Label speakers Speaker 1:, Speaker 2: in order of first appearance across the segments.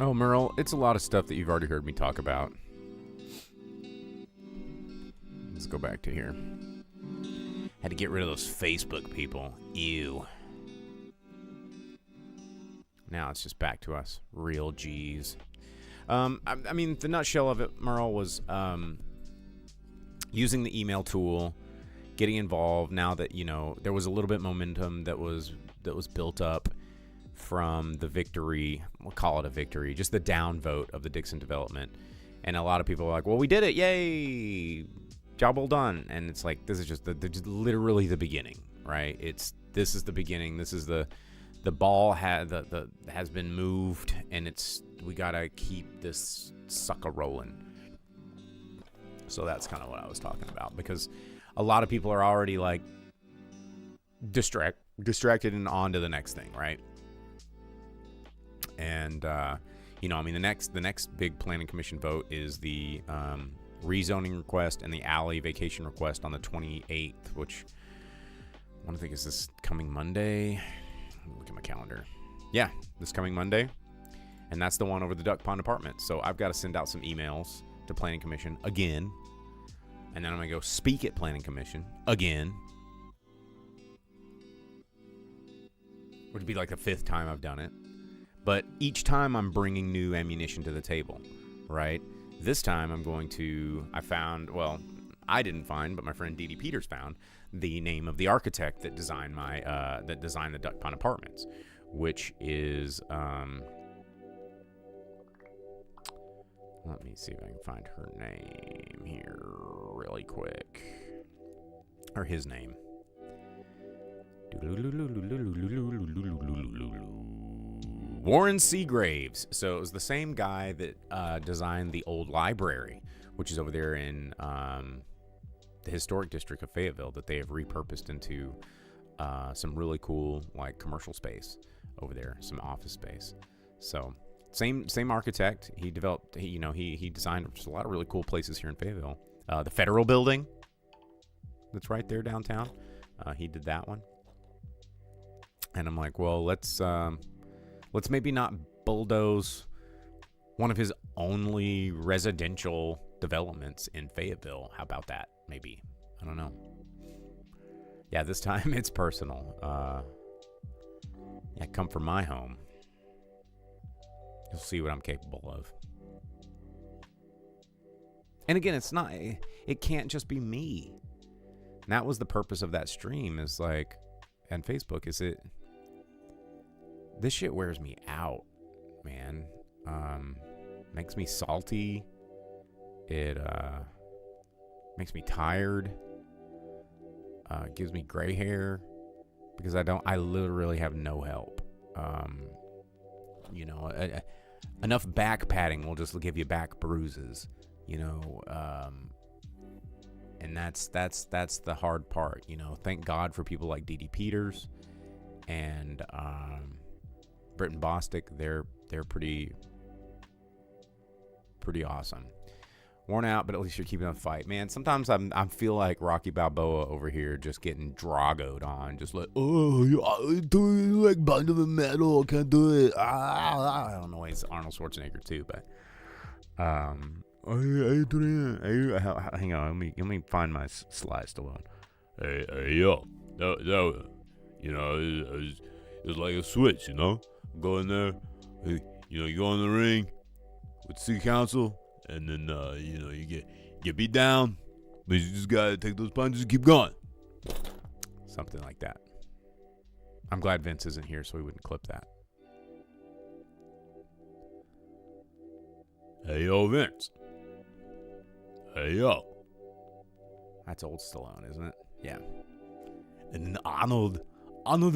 Speaker 1: Oh, Merle, it's a lot of stuff that you've already heard me talk about. Let's go back to here. Had to get rid of those Facebook people. Ew. Now it's just back to us. Real G's. I mean, the nutshell of it, Merle, was using the email tool, getting involved. Now that, there was a little bit of momentum that was built up from the victory. We'll call it a victory. Just the downvote of the Dixon development. And a lot of people are like, well, we did it. Yay. Job well done. And it's like, this is just literally the beginning, right? This is the beginning. This is the ball has been moved, and we gotta keep this sucker rolling. So that's kind of what I was talking about, because a lot of people are already like distracted and on to the next thing, right? And the next big planning commission vote is the rezoning request and the alley vacation request on the 28th, which I want to think is this coming Monday. Look at my calendar. Yeah, this coming Monday. And that's the one over the Duck Pond Apartment. So I've got to send out some emails to Planning Commission again. And then I'm going to go speak at Planning Commission again. Which would be like the 5th time I've done it. But each time I'm bringing new ammunition to the table, right? This time I'm going to, I didn't find, but my friend Dee Dee Peters found the name of the architect that designed the Duck Pond Apartments, which is let me see if I can find her name here really quick, or his name. Warren Seagraves. So it was the same guy that designed the old library, which is over there in the historic district of Fayetteville, that they have repurposed into some really cool like commercial space over there, some office space. So same architect. He developed. He designed just a lot of really cool places here in Fayetteville. The Federal Building, that's right there downtown. He did that one. And I'm like, well, let's maybe not bulldoze one of his only residential developments in Fayetteville. How about that? Maybe. I don't know. Yeah, this time it's personal. Come from my home. You'll see what I'm capable of. And again, it can't just be me. And that was the purpose of that stream, is like, and Facebook, this shit wears me out, man. Makes me salty. It makes me tired. Gives me gray hair because I literally have no help. Enough back patting will just give you back bruises, and that's the hard part. Thank God for people like Dee Dee Peters and Britton Bostick. They're pretty awesome. Worn out, but at least you're keeping up the fight, man. Sometimes I feel like Rocky Balboa over here, just getting Drago'd on, just like, oh, doing like Band of Metal, can't do it. I don't know. He's Arnold Schwarzenegger too, but hang on, let me find my slide still on. Hey, yo, that it's like a switch, Go in there, you go in the ring with city council. And then, you get beat down, but you just gotta take those punches and keep going. Something like that. I'm glad Vince isn't here, so he wouldn't clip that. Hey, yo, Vince. Hey, yo. That's old Stallone, isn't it? Yeah. And then Arnold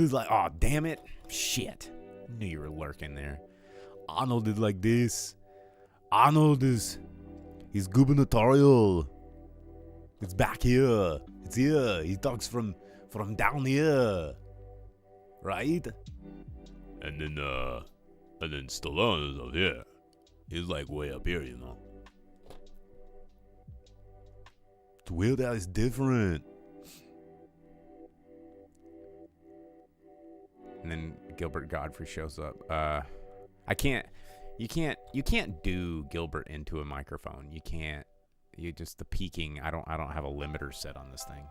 Speaker 1: is like, oh, damn it. Shit. I knew you were lurking there. Arnold is like this. Arnold he's gubernatorial. It's back here. It's here. He talks from down here. Right? And then Stallone is up here. He's like way up here, It's weird how it's different. And then Gilbert Godfrey shows up. I can't. You can't do Gilbert into a microphone. You can't. You just the peaking. I don't have a limiter set on this thing.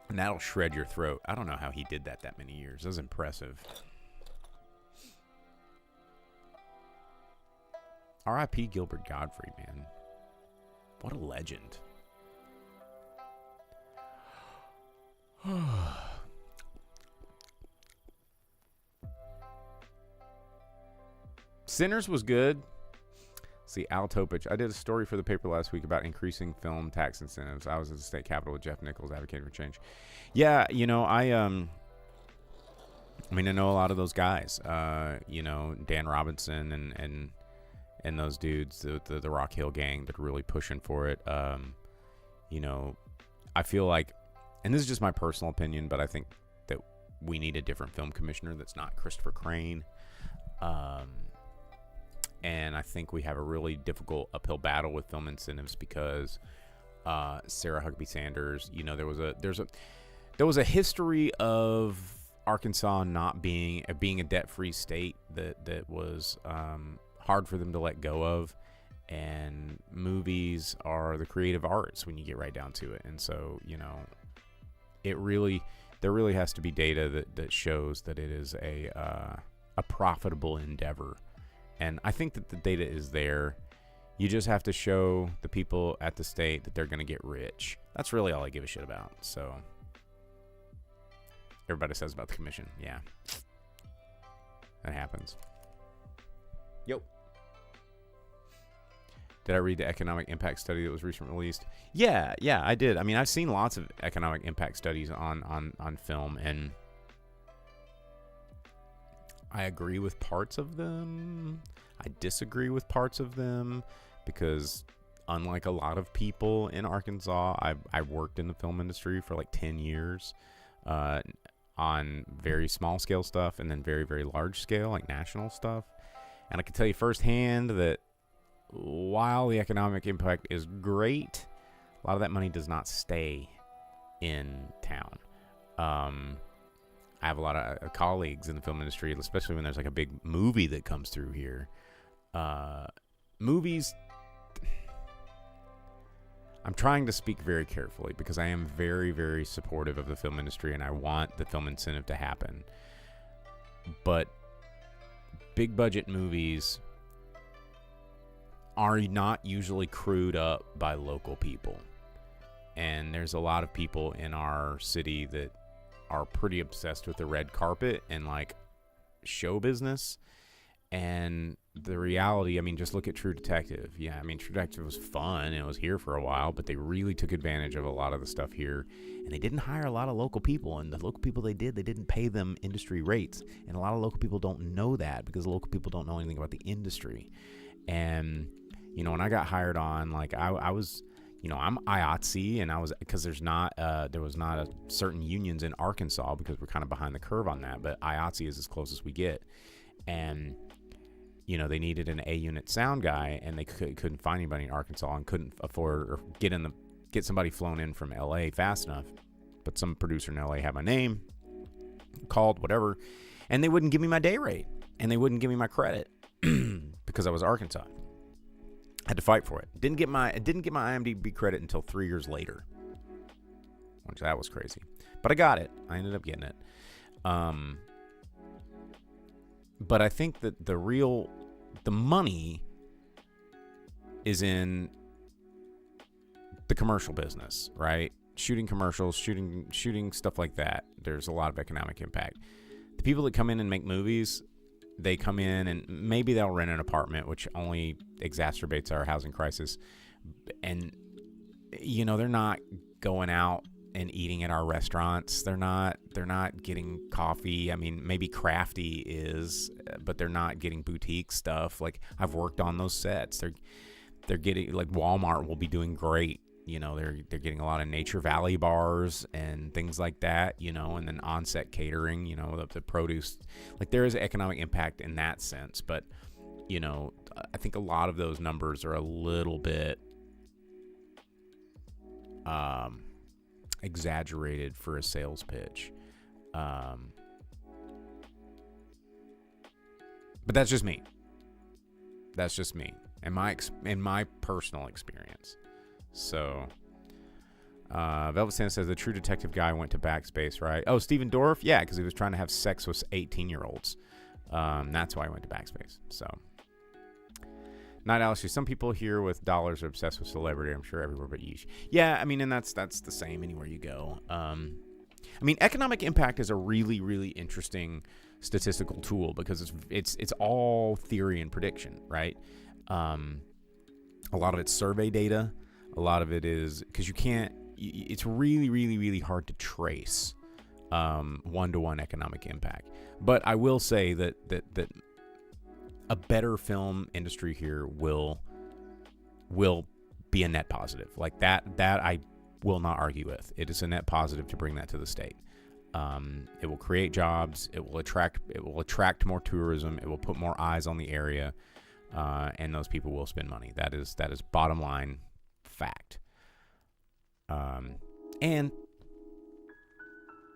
Speaker 1: And that'll shred your throat. I don't know how he did that many years. That was impressive. R.I.P. Gilbert Gottfried, man. What a legend. Sinners was good. See, Al Topich. I did a story for the paper last week about increasing film tax incentives. I was at the state capitol with Jeff Nichols advocating for change. Yeah, I know a lot of those guys. Dan Robinson and those dudes, the Rock Hill gang that are really pushing for it. I feel like, and this is just my personal opinion, but I think that we need a different film commissioner that's not Christopher Crane. And I think we have a really difficult uphill battle with film incentives because Sarah Huckabee Sanders, there was a history of Arkansas not being a debt-free state that was hard for them to let go of, and movies are the creative arts when you get right down to it. And so there really has to be data that shows that it is a profitable endeavor. And I think that the data is there. You just have to show the people at the state that they're going to get rich. That's really all I give a shit about. So everybody says about the commission. Yeah. That happens. Yo. Did I read the economic impact study that was recently released? Yeah, I did. I mean, I've seen lots of economic impact studies on film, and I agree with parts of them. I disagree with parts of them because, unlike a lot of people in Arkansas, I worked in the film industry for like 10 years on very small scale stuff and then very, very large scale, like national stuff. And I can tell you firsthand that while the economic impact is great, a lot of that money does not stay in town. I have a lot of colleagues in the film industry, especially when there's like a big movie that comes through here. Movies, I'm trying to speak very carefully because I am very, very supportive of the film industry and I want the film incentive to happen. But big budget movies are not usually crewed up by local people. And there's a lot of people in our city that are pretty obsessed with the red carpet and like show business. And the reality, I mean, just look at True Detective. Yeah, I mean, True Detective was fun and it was here for a while, but they really took advantage of a lot of the stuff here. And they didn't hire a lot of local people. And the local people they didn't pay them industry rates. And a lot of local people don't know that because local people don't know anything about the industry. And, when I got hired on, like I was, I'm IATSE, and I was, because there was not a certain unions in Arkansas because we're kind of behind the curve on that, but IATSE is as close as we get. And, they needed an A unit sound guy, and they couldn't find anybody in Arkansas and couldn't afford or get somebody flown in from LA fast enough. But some producer in LA had my name, called, whatever, and they wouldn't give me my day rate and they wouldn't give me my credit because I was Arkansas. I had to fight for it. Didn't get my IMDb credit until 3 years later, which that was crazy. But I got it. I ended up getting it. But I think that the money is in the commercial business, right? Shooting commercials, shooting stuff like that. There's a lot of economic impact. The people that come in and make movies, they come in and maybe they'll rent an apartment, which only exacerbates our housing crisis. And, they're not going out and eating at our restaurants. They're not getting coffee. I mean, maybe Crafty is, but they're not getting boutique stuff. Like, I've worked on those sets. They're getting, like, Walmart will be doing great. They're getting a lot of Nature Valley bars and things like that, and then on-set catering, the produce. Like, there is economic impact in that sense. But, I think a lot of those numbers are a little bit exaggerated for a sales pitch. But that's just me. That's just me in my personal experience. So, Velvet Santa says the True Detective guy went to Backspace, right? Oh, Steven Dorff? Yeah, because he was trying to have sex with 18-year-olds. That's why I went to Backspace. So, Night Owl, some people here with dollars are obsessed with celebrity. I'm sure everywhere but yeesh. Yeah, I mean, and that's the same anywhere you go. I mean, economic impact is a really, really interesting statistical tool because it's all theory and prediction, right? A lot of it's survey data. A lot of it is because it's really, really, really hard to trace one-to-one economic impact. But I will say that a better film industry here will be a net positive. Like that I will not argue with. It is a net positive to bring that to the state. It will create jobs. It will attract more tourism. It will put more eyes on the area, and those people will spend money. That is bottom line fact. And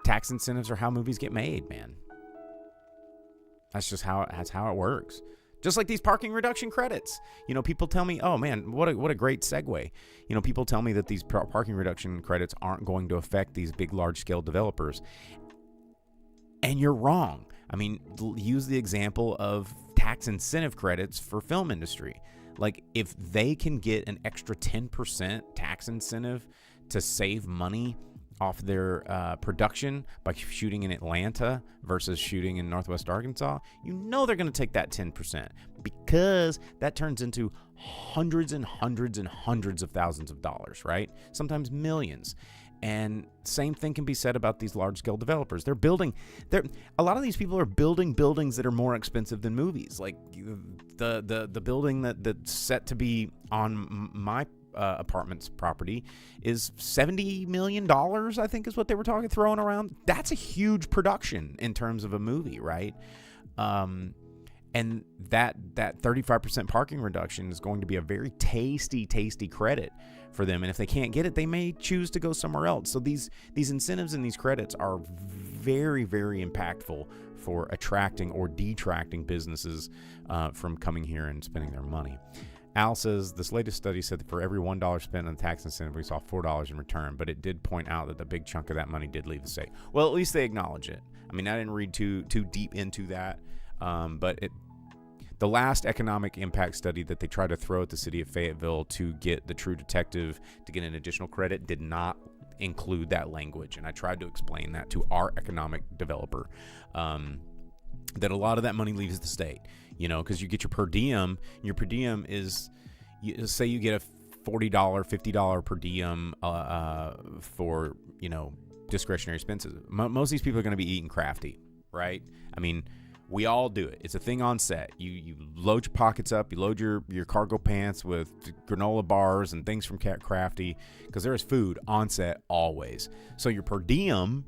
Speaker 1: tax incentives are how movies get made, man. That's how it works. Just like these parking reduction credits. People tell me, oh man, what a great segue. People tell me that these parking reduction credits aren't going to affect these big, large-scale developers. And you're wrong. I mean, use the example of tax incentive credits for film industry. Like, if they can get an extra 10% tax incentive to save money off their production by shooting in Atlanta versus shooting in Northwest Arkansas, they're going to take that 10% because that turns into hundreds and hundreds and hundreds of thousands of dollars, right? Sometimes millions. And same thing can be said about these large-scale developers. A lot of these people are building buildings that are more expensive than movies. Like the building that's set to be on my apartment's property is $70 million, I think is what they were throwing around. That's a huge production in terms of a movie, right? And that 35% parking reduction is going to be a very tasty credit for them. And if they can't get it, they may choose to go somewhere else. So these incentives and these credits are very, very impactful for attracting or detracting businesses from coming here and spending their money. Al says, this latest study said that for every $1 spent on tax incentive, we saw $4 in return, but it did point out that the big chunk of that money did leave the state. Well, at least they acknowledge it. I mean, I didn't read too deep into that, but the last economic impact study that they tried to throw at the city of Fayetteville to get the True Detective to get an additional credit did not include that language, and I tried to explain that to our economic developer, that a lot of that money leaves the state. Because you get your per diem. Your per diem is, say you get a $40, $50 per diem for, discretionary expenses. Most of these people are going to be eating crafty, right? I mean, we all do it. It's a thing on set. You load your pockets up. You load your cargo pants with granola bars and things from Crafty because there is food on set always. So your per diem,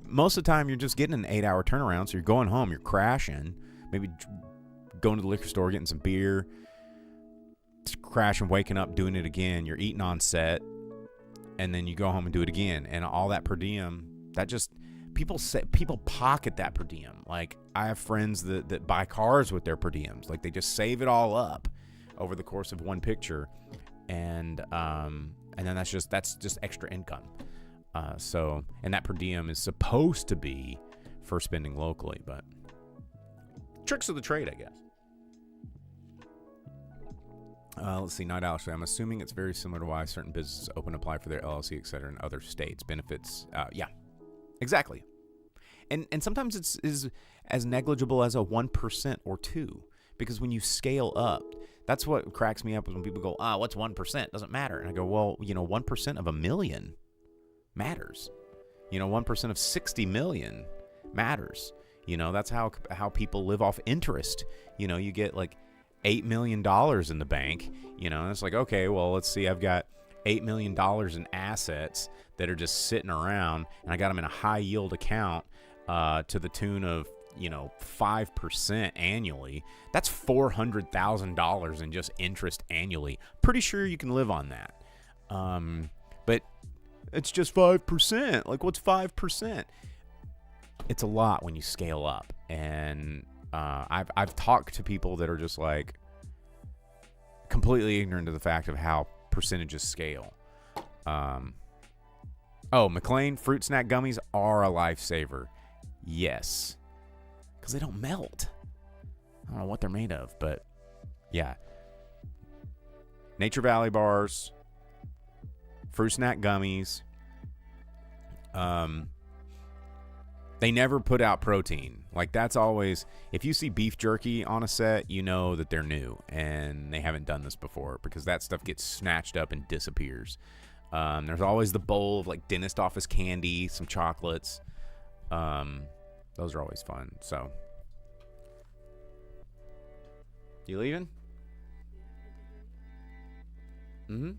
Speaker 1: most of the time, you're just getting an 8-hour turnaround. So you're going home, you're crashing, maybe going to the liquor store, getting some beer, crashing, waking up, doing it again. You're eating on set, and then you go home and do it again. And all that per diem, that just people pocket that per diem. Like, I have friends that buy cars with their per diems. Like, they just save it all up over the course of one picture, and then that's just extra income. And that per diem is supposed to be for spending locally, but tricks of the trade, I guess. Let's see, Night Owl. I'm assuming it's very similar to why certain businesses open apply for their LLC, et cetera, in other states. Benefits, yeah, exactly. And sometimes it's as negligible as a 1% or 2%, because when you scale up, that's what cracks me up is when people go, what's 1%? Doesn't matter. And I go, well, 1% of 1 million matters. 1% of 60 million matters. That's how people live off interest. You get like $8 million in the bank, and it's like, okay, well, let's see, I've got $8 million in assets that are just sitting around, and I got them in a high yield account to the tune of 5% annually. That's $400,000 in just interest annually. Pretty sure you can live on that. But it's just 5%. Like, what's 5%? It's a lot when you scale up. And I've talked to people that are just like completely ignorant of the fact of how percentages scale. McLean fruit snack gummies are a lifesaver. Yes, because they don't melt. I don't know what they're made of, but yeah. Nature Valley bars, fruit snack gummies. They never put out protein. Like, that's always, if you see beef jerky on a set, you know that they're new and they haven't done this before, because that stuff gets snatched up and disappears. There's always the bowl of like dentist office candy, some chocolates. Those are always fun. So, you leaving? Mm-hmm.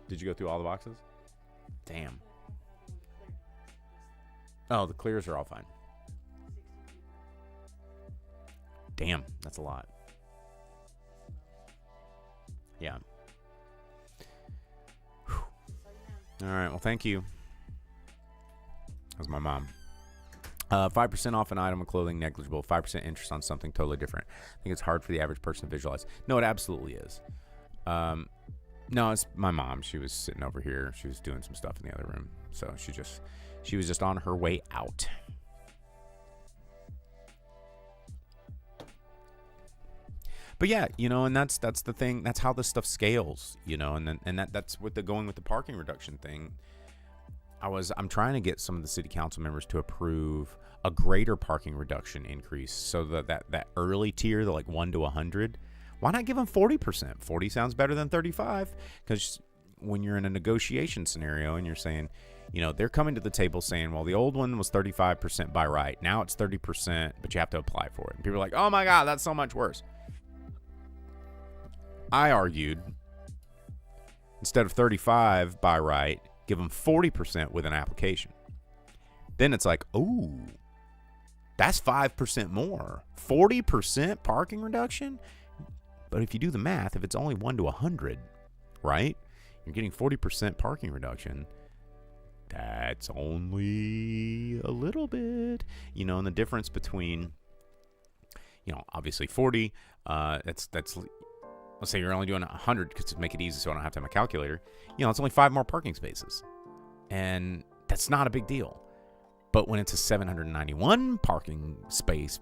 Speaker 1: Did you go through all the boxes? Damn. Oh, the clears are all fine. Damn, that's a lot. Yeah. Whew. All right, well, thank you. That's my mom. 5% off an item of clothing, negligible. 5% interest on something totally different. I think it's hard for the average person to visualize. No, it absolutely is. No, it's my mom. She was sitting over here. She was doing some stuff in the other room. So she was just on her way out. But yeah, and that's the thing. That's how this stuff scales, and that's with going with the parking reduction thing. I'm trying to get some of the city council members to approve a greater parking reduction increase, so that early tier, the like 1 to 100. Why not give them 40%? 40 sounds better than 35, because when you're in a negotiation scenario and you're saying, they're coming to the table saying, well, the old one was 35% by right. Now it's 30%, but you have to apply for it. And people are like, oh my God, that's so much worse. I argued, instead of 35 by right, give them 40% with an application. Then it's like, ooh, that's 5% more. 40% parking reduction? But if you do the math, if it's only 1 to 100, right? You're getting 40% parking reduction. That's only a little bit. And the difference between, obviously 40, that's let's say you're only doing 100 because to make it easy so I don't have to have my calculator. It's only 5 more parking spaces. And that's not a big deal. But when it's a 791 parking space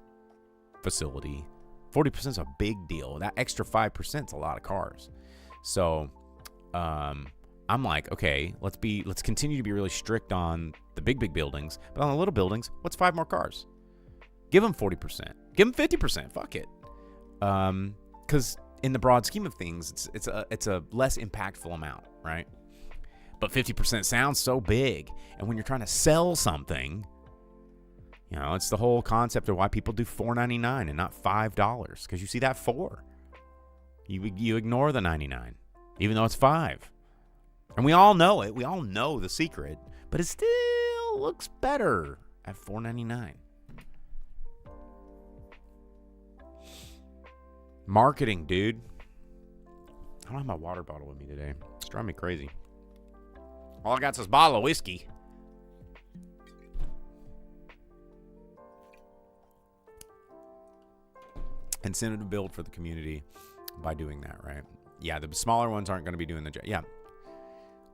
Speaker 1: facility, 40% is a big deal. That extra 5% is a lot of cars. So I'm like, okay, let's continue to be really strict on the big buildings, but on the little buildings, what's 5 more cars? Give them 40%. Give them 50%. Fuck it. Because in the broad scheme of things, it's a less impactful amount, right? But 50% sounds so big, and when you're trying to sell something, it's the whole concept of why people do $4.99 and not $5, because you see that 4, you ignore the 99, even though it's 5, and we all know it. We all know the secret, but it still looks better at $4.99. Marketing, dude. I don't have my water bottle with me today. It's driving me crazy. All I got is this bottle of whiskey. Incentive to build for the community by doing that, right? Yeah, the smaller ones aren't going to be doing the job. Yeah.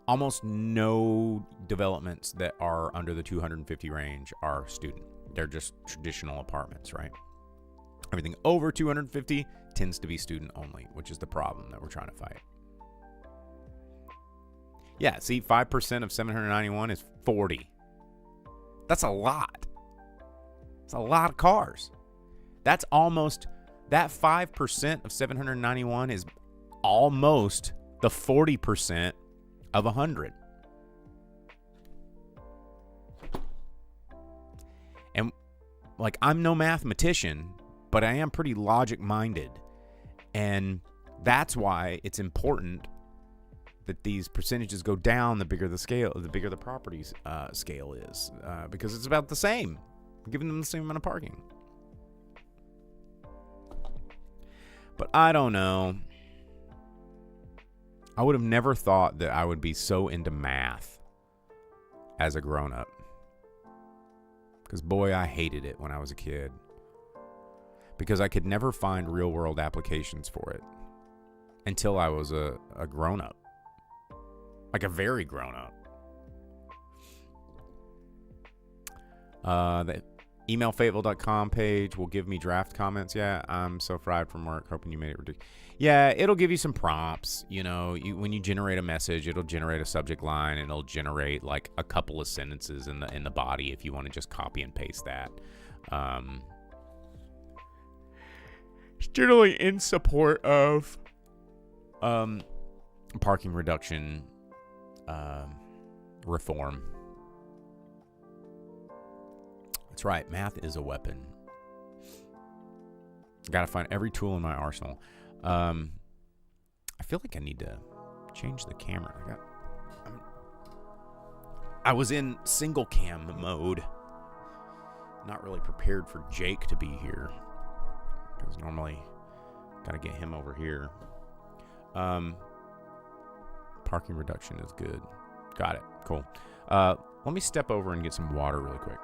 Speaker 1: Almost no developments that are under the 250 range are student. They're just traditional apartments, right? Everything over 250 tends to be student only, which is the problem that we're trying to fight. Yeah, see, 5% of 791 is 40. That's a lot. It's a lot of cars. That 5% of 791 is almost the 40% of 100. And like, I'm no mathematician, but I am pretty logic-minded. And that's why it's important that these percentages go down the bigger the scale, the bigger the property's scale is. Because it's about the same. We're giving them the same amount of parking. But I don't know. I would have never thought that I would be so into math as a grown-up. Because, boy, I hated it when I was a kid. Because I could never find real-world applications for it until I was a grown-up. Like a very grown-up. The emailfayetteville.com page will give me draft comments. Yeah, I'm so fried from work. Hoping you made it ridiculous. Yeah, it'll give you some prompts. You know, when you generate a message, it'll generate a subject line, and it'll generate like a couple of sentences in the body if you want to just copy and paste that. It's generally in support of parking reduction reform. That's right, math is a weapon. Gotta find every tool in my arsenal. I feel like I need to change the camera. I was in single cam mode. Not really prepared for Jake to be here, because normally gotta get him over here. Parking reduction is good. Got it. Cool. Let me step over and get some water really quick.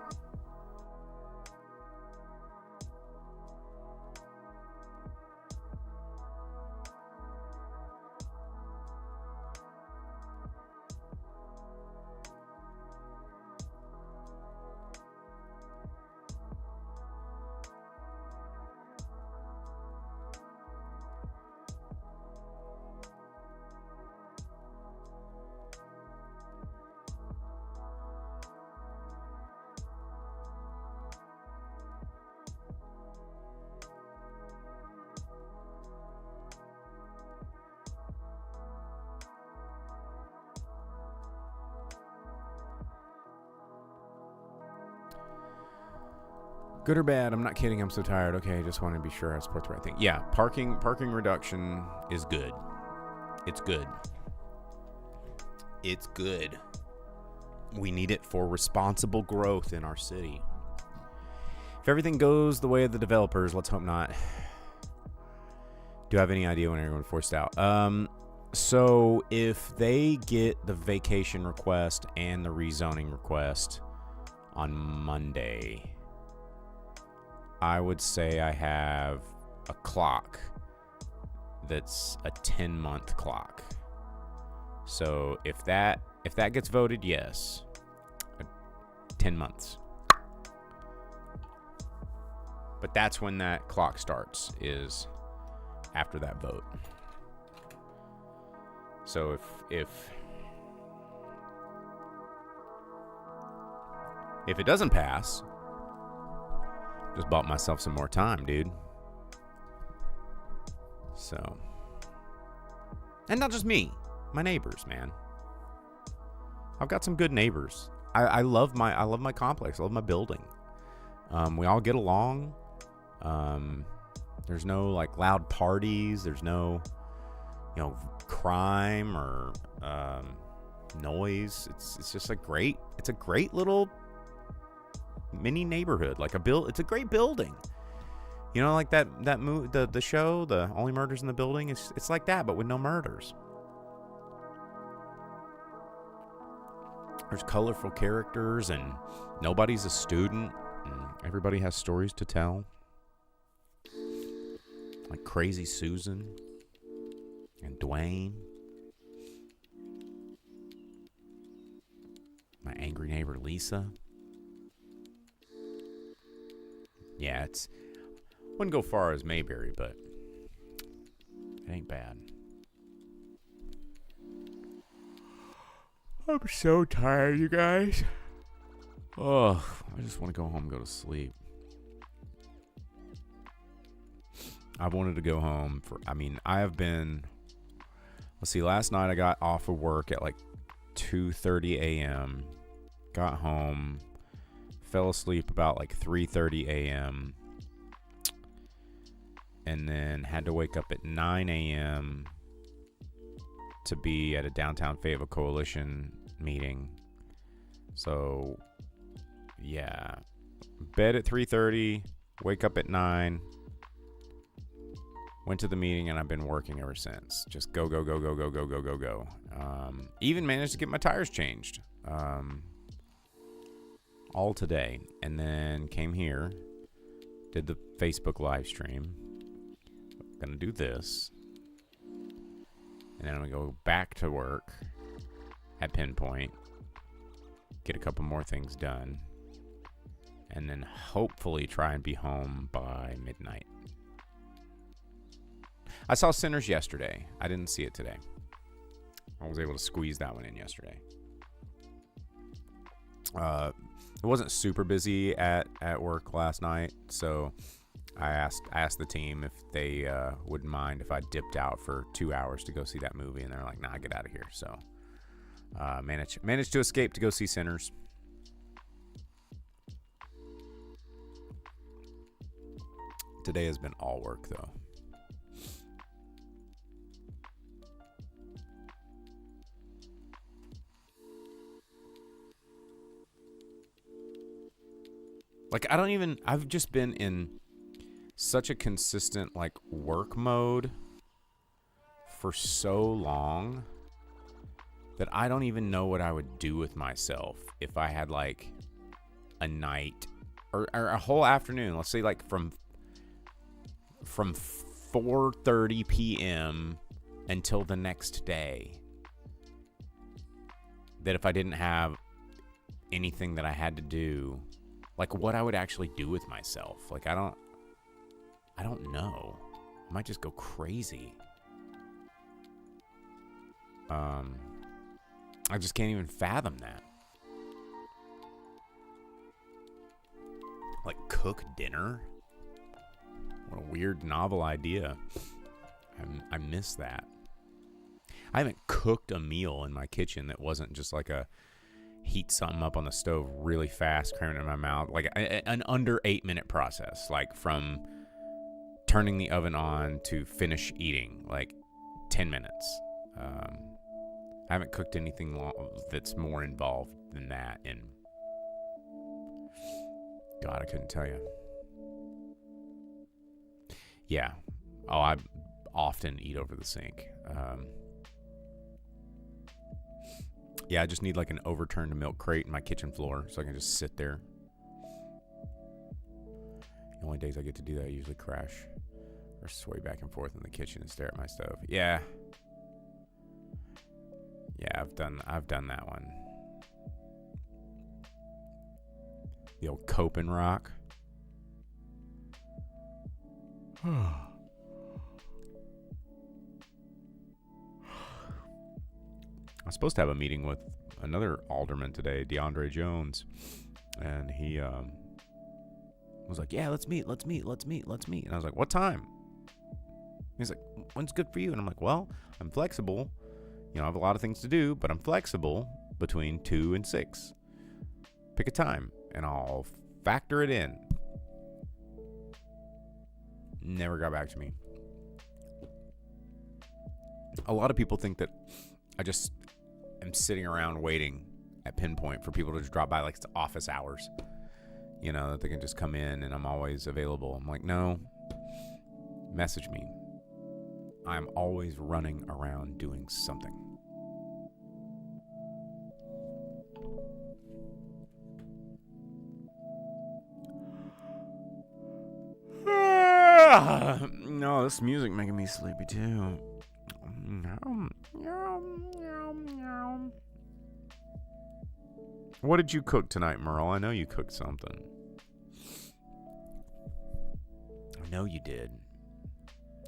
Speaker 1: Good or bad? I'm not kidding. I'm so tired. Okay, just want to be sure I support the right thing. Yeah, parking reduction is good. It's good. It's good. We need it for responsible growth in our city. If everything goes the way of the developers, let's hope not. Do you have any idea when everyone forced out? So if they get the vacation request and the rezoning request on Monday, I would say I have a clock that's a 10-month clock. So if that gets voted, yes, 10 months. But that's when that clock starts, is after that vote. So if it doesn't pass, just bought myself some more time, dude. So, and not just me, my neighbors, man. I've got some good neighbors. I love my complex. I love my building. We all get along. There's no like loud parties. There's no, crime or noise. It's just it's a great little mini neighborhood. Like it's a great building. Like the show, the Only Murders in the Building. It's like that, but with no murders. There's colorful characters, and nobody's a student, and everybody has stories to tell. Like Crazy Susan and Dwayne. My angry neighbor Lisa. Yeah, wouldn't go far as Mayberry, but it ain't bad. I'm so tired, you guys. Oh, I just want to go home and go to sleep. I wanted to go home I have been, let's see, last night I got off of work at like 2:30 a.m. Got home, fell asleep about like 3:30 a.m. and then had to wake up at 9 a.m. to be at a downtown Fayetteville Coalition meeting. So, yeah. Bed at 3:30, wake up at 9, went to the meeting, and I've been working ever since. Just go, go, go, go, go, go, go, go, go, go. Even managed to get my tires changed. all today, and then came here, did the Facebook live stream. Gonna do this, and then I'm gonna go back to work at Pinpoint, get a couple more things done, and then hopefully try and be home by midnight. I saw Sinners yesterday. I didn't see it today. I was able to squeeze that one in yesterday. It wasn't super busy at work last night, so I asked the team if they wouldn't mind if I dipped out for 2 hours to go see that movie, and they're like, "Nah, get out of here." So managed to escape to go see Sinners. Today has been all work, though. Like, I've just been in such a consistent, like, work mode for so long that I don't even know what I would do with myself if I had, like, a night or a whole afternoon. Let's say, like, from 4:30 p.m. until the next day. That if I didn't have anything that I had to do, like, what I would actually do with myself. Like, I don't know. I might just go crazy. I just can't even fathom that. Like, cook dinner? What a weird, novel idea. I miss that. I haven't cooked a meal in my kitchen that wasn't just like a heat something up on the stove really fast, cram it in my mouth. Like an under 8-minute process. Like from turning the oven on to finish eating. Like 10 minutes. I haven't cooked anything that's more involved than that. And God, I couldn't tell you. Yeah. Oh, I often eat over the sink. Yeah, I just need like an overturned milk crate in my kitchen floor so I can just sit there. The only days I get to do that, I usually crash or sway back and forth in the kitchen and stare at my stove. Yeah. Yeah, I've done that one. The old Copen rock. I'm supposed to have a meeting with another alderman today, DeAndre Jones, and he was like, "Yeah, let's meet." And I was like, "What time?" He's like, "When's good for you?" And I'm like, "Well, I'm flexible. You know, I have a lot of things to do, but I'm flexible between 2 and 6. Pick a time, and I'll factor it in." Never got back to me. A lot of people think that I just am sitting around waiting at Pinpoint for people to just drop by like it's office hours. You know, that they can just come in and I'm always available. I'm like, no, message me. I'm always running around doing something. No, this music making me sleepy too. What did you cook tonight, Merle? I know you cooked something. I know you did.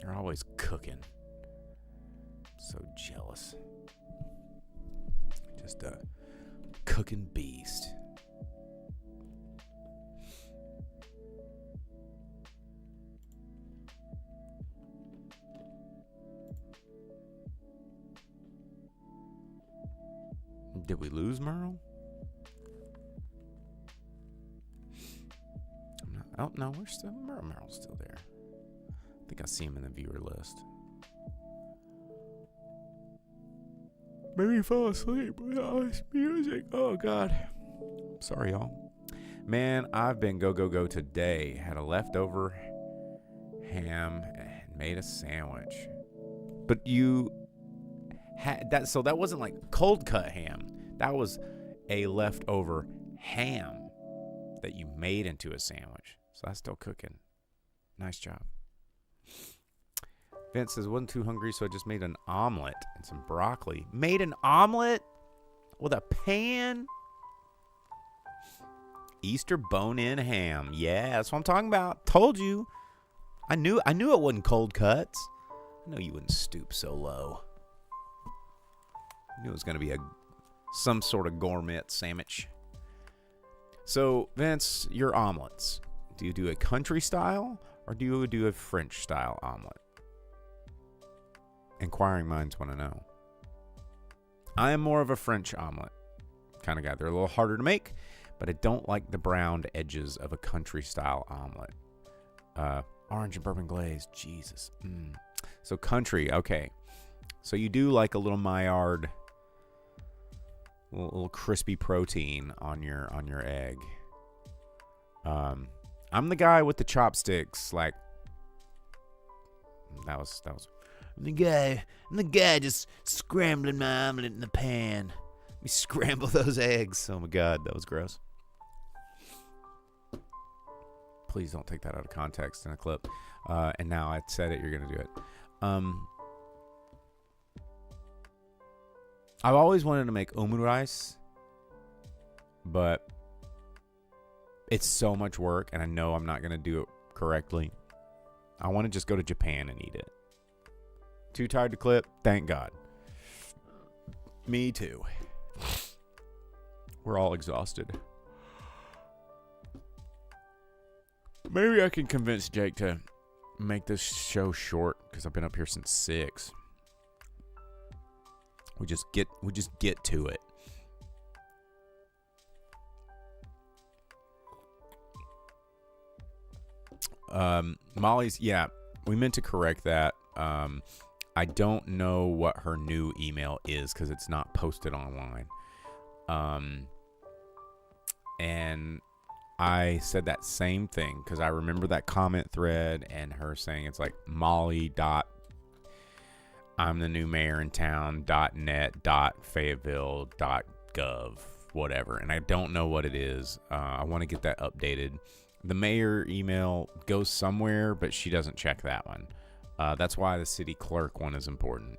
Speaker 1: You're always cooking. So jealous. Just a cooking beast. Did we lose Merle? Oh, no, we're still... Merle's still there. I think I see him in the viewer list. Maybe he fell asleep with all this music. Oh, God. Sorry, y'all. Man, I've been go today. Had a leftover ham and made a sandwich. But you had that... So that wasn't like cold cut ham. That was a leftover ham. that you made into a sandwich. So that's still cooking. Nice job. Vince says, wasn't too hungry, so I just made an omelet and some broccoli. Made an omelet with a pan? Easter bone-in ham. Yeah, that's what I'm talking about. Told you. I knew it wasn't cold cuts. I know you wouldn't stoop so low. I knew it was going to be some sort of gourmet sandwich. So, Vince, your omelets. Do you do a country style or do you do a French style omelet? Inquiring minds want to know. I am more of a French omelet kind of guy. They're a little harder to make, but I don't like the browned edges of a country style omelet. Orange and bourbon glaze. Jesus. So country. Okay. So you do like a little Maillard, little crispy protein on your egg. I'm the guy with the chopsticks. Like that was. I'm the guy just scrambling my omelet in the pan. Let me scramble those eggs. Oh my God, that was gross. Please don't take that out of context in a clip. And now I said it, you're gonna do it. I've always wanted to make omurice, but it's so much work, and I know I'm not gonna do it correctly. I want to just go to Japan and eat it. Too tired to clip? Thank God. Me too. We're all exhausted. Maybe I can convince Jake to make this show short because I've been up here since 6. We just get to it. Molly's, yeah, we meant to correct that. I don't know what her new email is because it's not posted online. And I said that same thing because I remember that comment thread and her saying it's like Molly dot I'm the new mayor in town .net .Fayetteville .gov whatever, and I don't know what it is. I want to get that updated. The mayor email goes somewhere, but she doesn't check that one. That's why the city clerk one is important.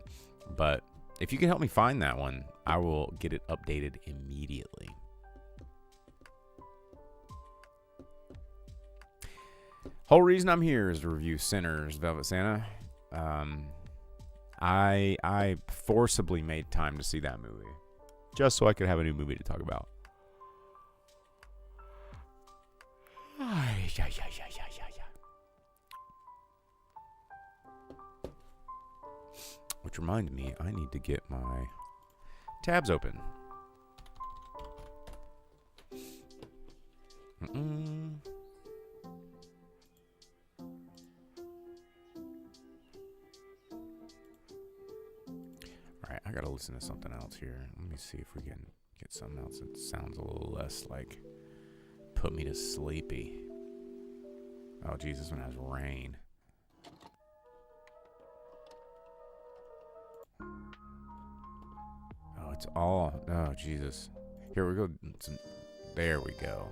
Speaker 1: But if you can help me find that one, I will get it updated immediately. Whole reason I'm here is to review Sinners, Velvet Santa. I forcibly made time to see that movie just so I could have a new movie to talk about. Which reminds me, I need to get my tabs open. Alright, I gotta listen to something else here. Let me see if we can get something else that sounds a little less like put me to sleepy. Oh, Jesus, when it has rain. Oh, it's all... Oh, Jesus. Here we go. There we go.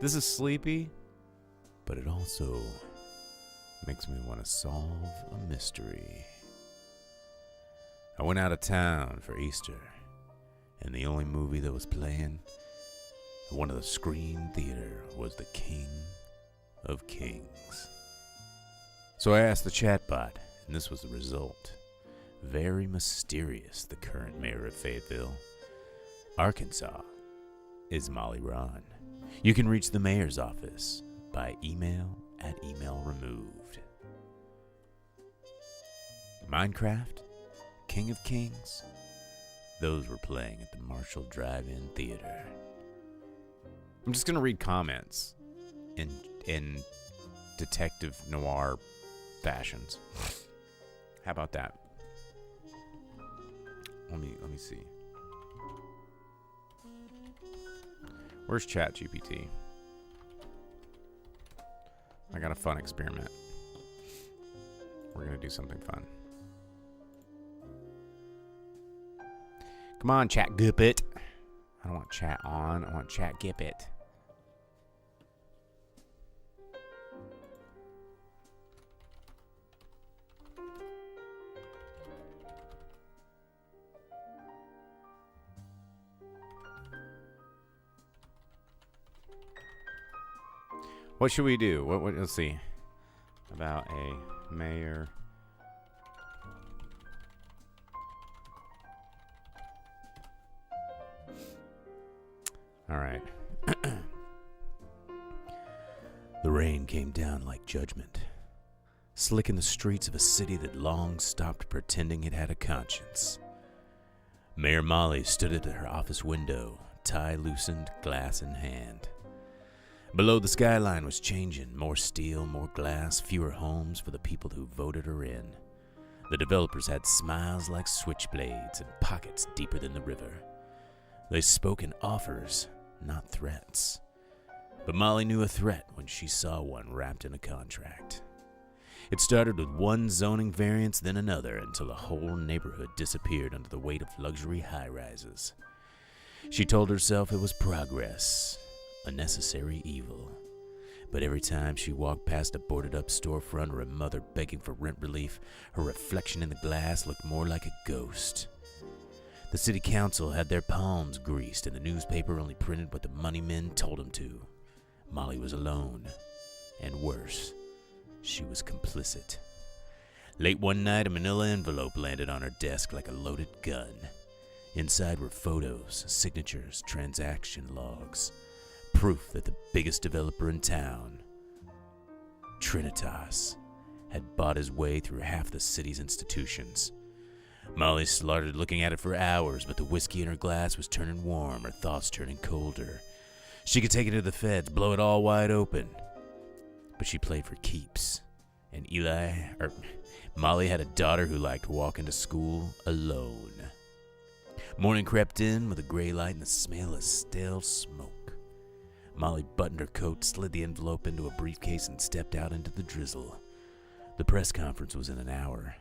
Speaker 1: This is sleepy, but it also makes me want to solve a mystery. I went out of town for Easter, and the only movie that was playing at one of the Screen Theater was The King of Kings. So I asked the chatbot, and this was the result. Very mysterious, the current mayor of Fayetteville, Arkansas, is Molly Ron. You can reach the mayor's office by email at email removed. Minecraft, King of Kings, those were playing at the Marshall Drive-In Theater. I'm just going to read comments in detective noir fashions. How about that? Let me see. Where's ChatGPT? I got a fun experiment. We're going to do something fun. Come on, ChatGPT. don't want chat on. I want chat Gippet. What should we do? What? Let's see. About a mayor. All right. The rain came down like judgment, slicking the streets of a city that long stopped pretending it had a conscience. Mayor Molly stood at her office window, tie loosened, glass in hand. Below, the skyline was changing. More steel, more glass, fewer homes for the people who voted her in. The developers had smiles like switchblades and pockets deeper than the river. They spoke in offers, not threats. But Molly knew a threat when she saw one wrapped in a contract. It started with one zoning variance, then another, until the whole neighborhood disappeared under the weight of luxury high-rises. She told herself it was progress, a necessary evil. But every time she walked past a boarded-up storefront or a mother begging for rent relief, her reflection in the glass looked more like a ghost. The city council had their palms greased, and the newspaper only printed what the money men told them to. Molly was alone, and worse, she was complicit. Late one night, a manila envelope landed on her desk like a loaded gun. Inside were photos, signatures, transaction logs. Proof that the biggest developer in town, Trinitas, had bought his way through half the city's institutions. Molly started looking at it for hours, but the whiskey in her glass was turning warm, her thoughts turning colder. She could take it to the feds, blow it all wide open. But she played for keeps. And Molly had a daughter who liked walking to school alone. Morning crept in with a gray light and the smell of stale smoke. Molly buttoned her coat, slid the envelope into a briefcase, and stepped out into the drizzle. The press conference was in an hour.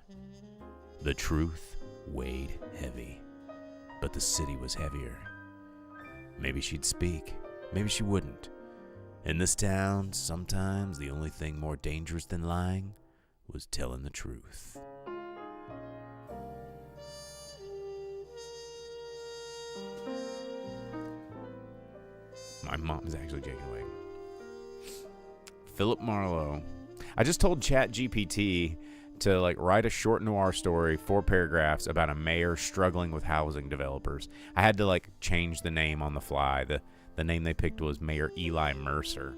Speaker 1: The truth weighed heavy, but the city was heavier. Maybe she'd speak, maybe she wouldn't. In this town, sometimes the only thing more dangerous than lying was telling the truth. My mom is actually taken away. Philip Marlowe. I just told ChatGPT to write a short noir story, 4 paragraphs about a mayor struggling with housing developers. I had to change the name on the fly. The name they picked was Mayor Eli Mercer,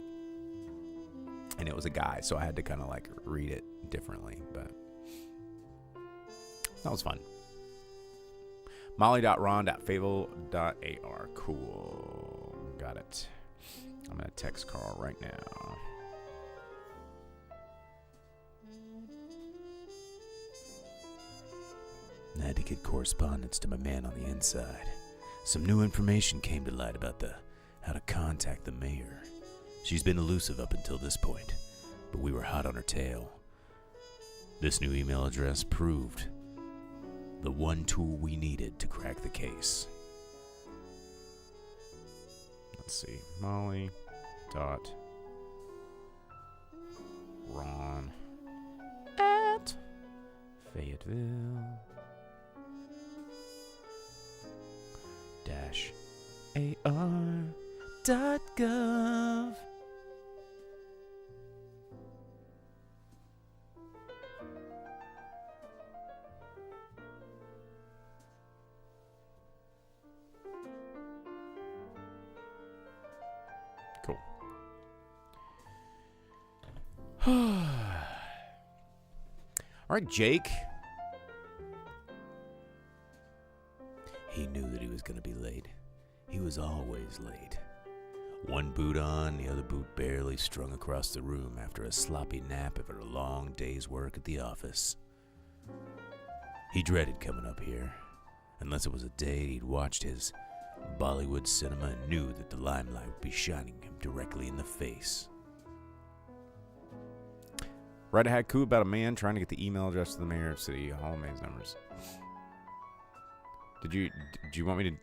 Speaker 1: and it was a guy, so I had to kind of read it differently. But that was fun. Molly.ron.fable.ar. Cool. Got it. I'm going to text Carl right now. I had to get correspondence to my man on the inside. Some new information came to light about how to contact the mayor. She's been elusive up until this point, but we were hot on her tail. This new email address proved the one tool we needed to crack the case. Let's see. Molly dot Ron at Fayetteville AR.gov. Cool. All right, Jake. He knew that he was going to be late. He was always late. One boot on, the other boot barely strung across the room after a sloppy nap after a long day's work at the office. He dreaded coming up here, unless it was a day he'd watched his Bollywood cinema and knew that the limelight would be shining him directly in the face. Write a haiku about a man trying to get the email address to the mayor of City Hall Maze numbers. Do you want me to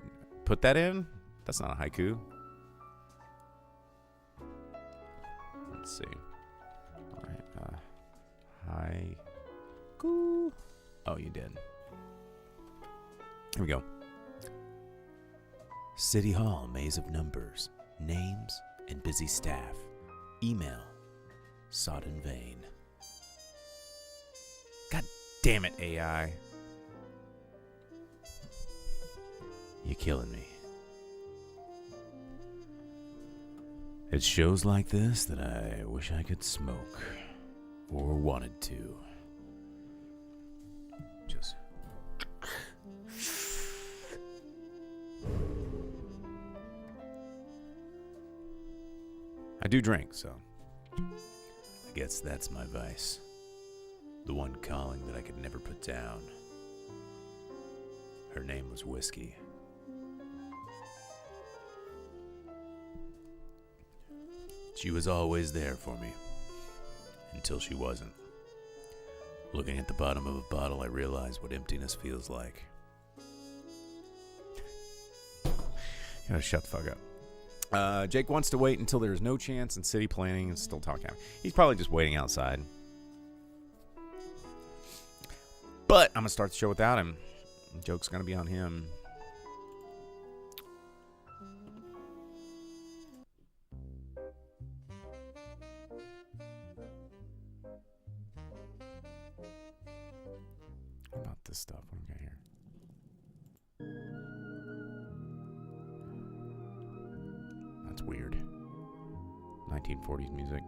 Speaker 1: put that in? That's not a haiku. Let's see. All right. Haiku. Oh, you did. Here we go. City Hall, maze of numbers, names, and busy staff. Email, sought in vain. God damn it, AI. You're killing me. It's shows like this that I wish I could smoke. Or wanted to. Just... I do drink, so I guess that's my vice. The one calling that I could never put down. Her name was Whiskey. She was always there for me. Until she wasn't. Looking at the bottom of a bottle, I realized what emptiness feels like. You gotta shut the fuck up. Jake wants to wait until there's no chance in city planning and still talking. He's probably just waiting outside. But I'm going to start the show without him. The joke's going to be on him. What about this stuff? What do we got here? That's weird. 1940s music.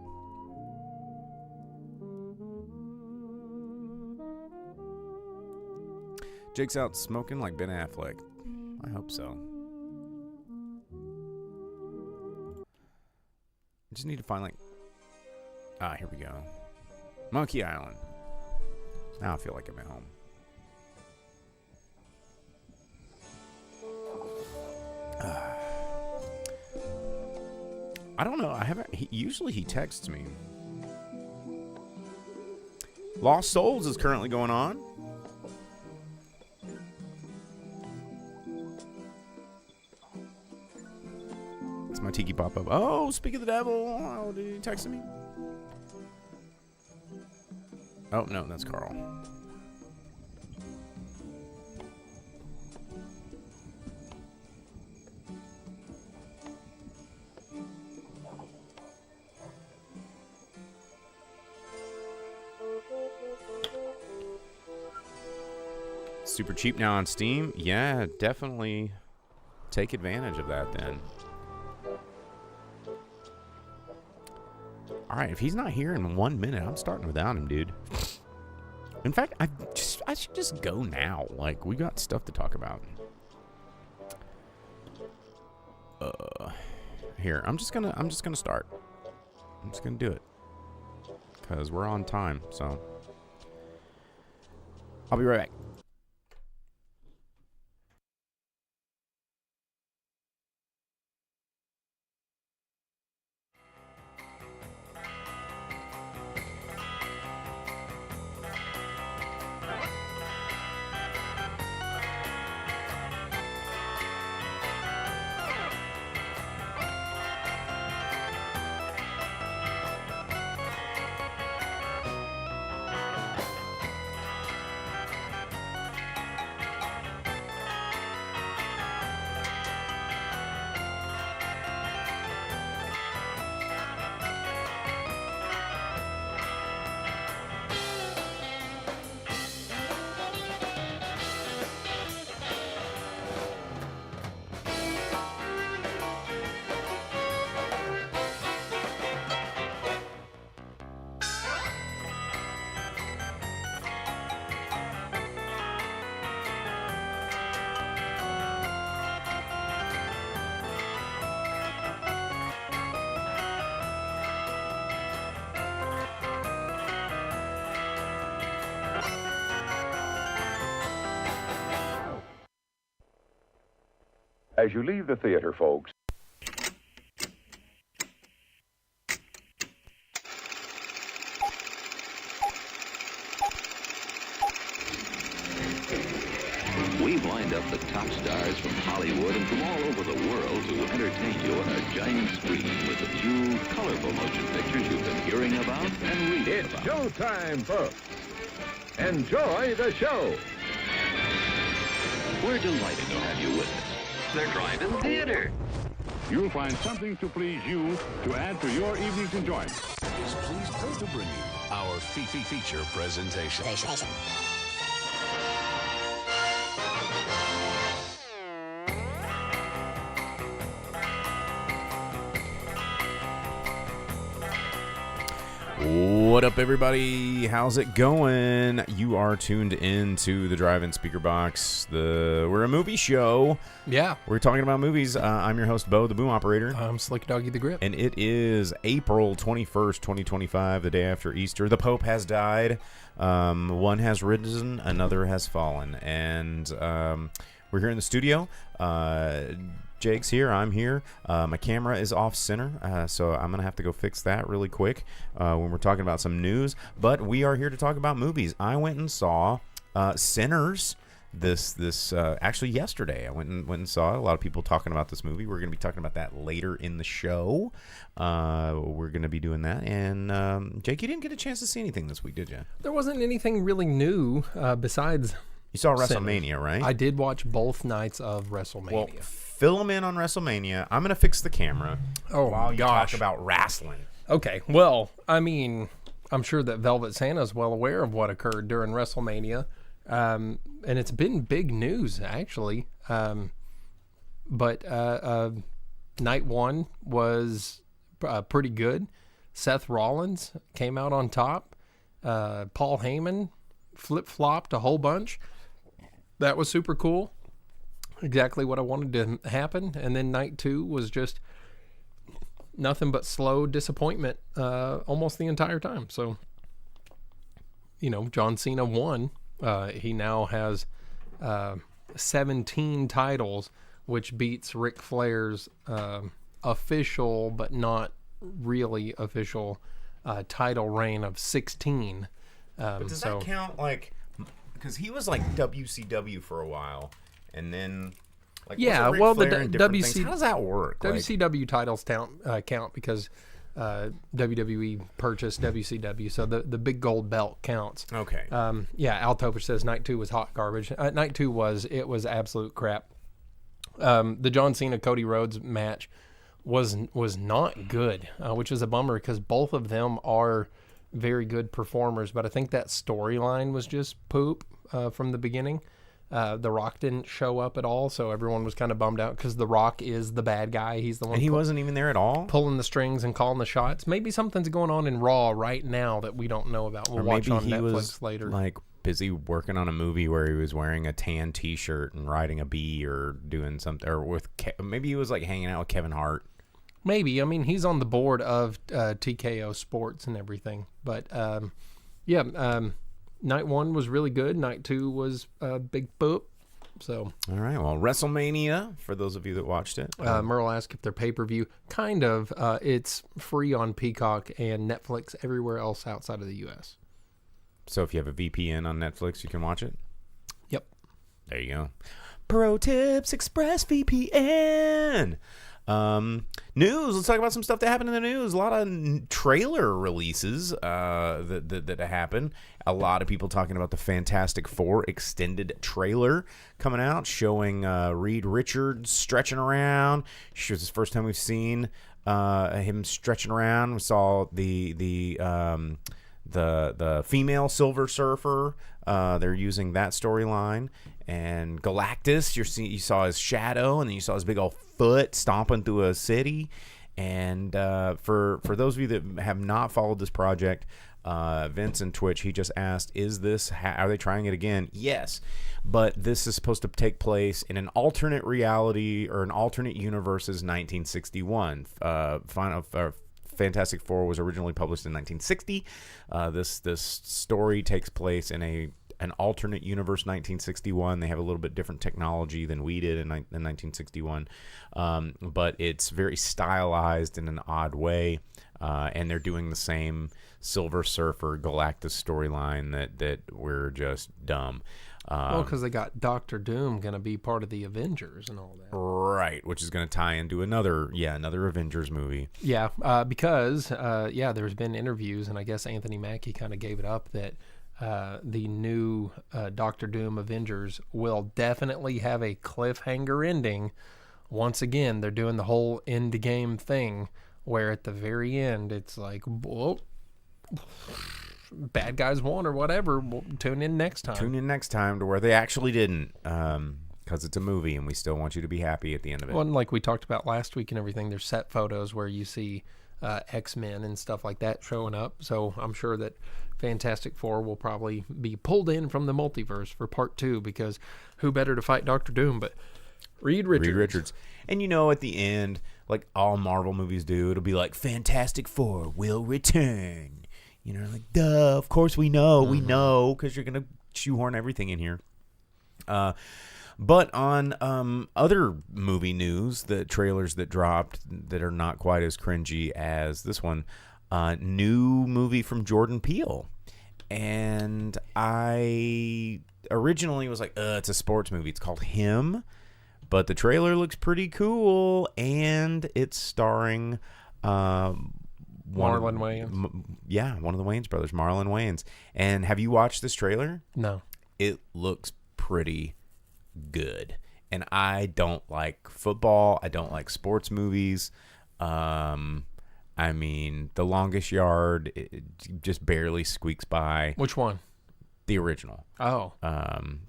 Speaker 1: Jake's out smoking like Ben Affleck. I hope so. I just need to find here we go. Monkey Island. Now I feel like I'm at home. I don't know. I haven't. Usually he texts me. Lost Souls is currently going on. It's my Tiki pop up. Oh, speak of the devil. Oh, did he text me? Oh, no, that's Carl. Super cheap now on Steam. Yeah, definitely take advantage of that then. All right, if he's not here in 1 minute, I'm starting without him, dude. In fact, I should just go now. Like, we got stuff to talk about. Here, I'm just gonna start. I'm just gonna do it because we're on time. So I'll be right back.
Speaker 2: As you leave the theater, folks, we've
Speaker 3: lined up the top stars from Hollywood and from all over the world to entertain you on a giant screen with a few colorful motion pictures you've been hearing about and reading
Speaker 2: It's
Speaker 3: about.
Speaker 2: showtime, folks. Enjoy the show.
Speaker 3: We're delighted to have you with us. They're driving theater.
Speaker 4: You'll find something to please you to add to your evening's enjoyment.
Speaker 5: Is pleased to bring you our feature presentation.
Speaker 1: What up, everybody? How's it going? You are tuned in to the Drive-In Speaker Box. We're a movie show.
Speaker 6: Yeah.
Speaker 1: We're talking about movies. I'm your host, Bo, the boom operator.
Speaker 6: I'm Slick Doggy the Grip.
Speaker 1: And it is April 21st, 2025, the day after Easter. The Pope has died. One has risen, another has fallen. And we're here in the studio. Jake's here. I'm here. My camera is off center, so I'm going to have to go fix that really quick when we're talking about some news. But we are here to talk about movies. I went and saw Sinners actually yesterday. I went and saw it. A lot of people talking about this movie. We're going to be talking about that later in the show. We're going to be doing that. And Jake, you didn't get a chance to see anything this week, did you?
Speaker 6: There wasn't anything really new besides
Speaker 1: You saw
Speaker 6: Sinners.
Speaker 1: WrestleMania, right?
Speaker 6: I did watch both nights of WrestleMania.
Speaker 1: Well, fill them in on WrestleMania. I'm going to fix the camera while you
Speaker 6: gosh.
Speaker 1: talk about wrestling.
Speaker 6: Okay, well, I mean, I'm sure that Velvet Santa is well aware of what occurred during WrestleMania. And it's been big news, actually. But night one was pretty good. Seth Rollins came out on top. Paul Heyman flip-flopped a whole bunch. That was super cool. Exactly what I wanted to happen. And then night two was just nothing but slow disappointment almost the entire time. So, John Cena won. He now has 17 titles, which beats Ric Flair's official but not really official title reign of 16.
Speaker 1: But does that count, because he was like WCW for a while, and then
Speaker 6: yeah,
Speaker 1: Ric
Speaker 6: well,
Speaker 1: Flair
Speaker 6: the
Speaker 1: and different
Speaker 6: WC
Speaker 1: things? How does that work?
Speaker 6: WCW titles count because WWE purchased WCW, so the big gold belt counts.
Speaker 1: Okay.
Speaker 6: Al Toper says night two was hot garbage. Night two was absolute crap. The John Cena Cody Rhodes match was not good, which is a bummer because both of them are very good performers, but I think that storyline was just poop from the beginning. The Rock didn't show up at all, so everyone was kind of bummed out because The Rock is the bad guy. He's the one
Speaker 1: and he wasn't even there at all?
Speaker 6: pulling the strings and calling the shots. Maybe something's going on in Raw right now that we don't know about. We'll watch on Netflix
Speaker 1: was
Speaker 6: later.
Speaker 1: Busy working on a movie where he was wearing a tan T-shirt and riding a bee or doing something, or maybe he was hanging out with Kevin Hart.
Speaker 6: Maybe. I mean, he's on the board of TKO Sports and everything. But, night one was really good. Night two was a big boop. So,
Speaker 1: all right. Well, WrestleMania, for those of you that watched it.
Speaker 6: Merle asked if they're pay-per-view. Kind of. It's free on Peacock and Netflix everywhere else outside of the U.S.
Speaker 1: So if you have a VPN on Netflix, you can watch it?
Speaker 6: Yep.
Speaker 1: There you go. Pro Tips Express VPN. News. Let's talk about some stuff that happened in the news. A lot of trailer releases that happened. A lot of people talking about the Fantastic Four extended trailer coming out, showing Reed Richards stretching around. It was the first time we've seen him stretching around. We saw the female Silver Surfer. They're using that storyline. And Galactus, you saw his shadow, and then you saw his big old foot stomping through a city. And for those of you that have not followed this project, Vince and Twitch, he just asked, are they trying it again? Yes, but this is supposed to take place in an alternate reality or an alternate universe's 1961. Fantastic Four was originally published in 1960. This story takes place in an alternate universe, 1961. They have a little bit different technology than we did in 1961, but it's very stylized in an odd way, and they're doing the same Silver Surfer Galactus storyline that we're just dumb.
Speaker 6: Well, because they got Doctor Doom going to be part of the Avengers and all that.
Speaker 1: Right, which is going to tie into another Avengers movie.
Speaker 6: Yeah, because there's been interviews, and I guess Anthony Mackie kind of gave it up that the new Doctor Doom Avengers will definitely have a cliffhanger ending. Once again, they're doing the whole end game thing, where at the very end it's like, whoa, bad guys won or whatever. We'll tune in next time.
Speaker 1: Tune in next time to where they actually didn't, because it's a movie and we still want you to be happy at the end of it.
Speaker 6: Well, and like we talked about last week and everything, there's set photos where you see X-Men and stuff like that showing up. So I'm sure that Fantastic Four will probably be pulled in from the multiverse for part 2, because who better to fight Doctor Doom but Reed Richards.
Speaker 1: And at the end, like all Marvel movies do, it'll be like Fantastic Four will return. Like, duh, of course we know, because you're going to shoehorn everything in here. But on other movie news, the trailers that dropped that are not quite as cringy as this one, new movie from Jordan Peele. And I originally was like, it's a sports movie. It's called Him. But the trailer looks pretty cool, and it's starring
Speaker 6: Marlon Wayans.
Speaker 1: One of the Wayans brothers, Marlon Wayans. And have you watched this trailer?
Speaker 6: No.
Speaker 1: It looks pretty good. And I don't like football. I don't like sports movies. I mean, The Longest Yard, it just barely squeaks by.
Speaker 6: Which one?
Speaker 1: The original.
Speaker 6: Oh.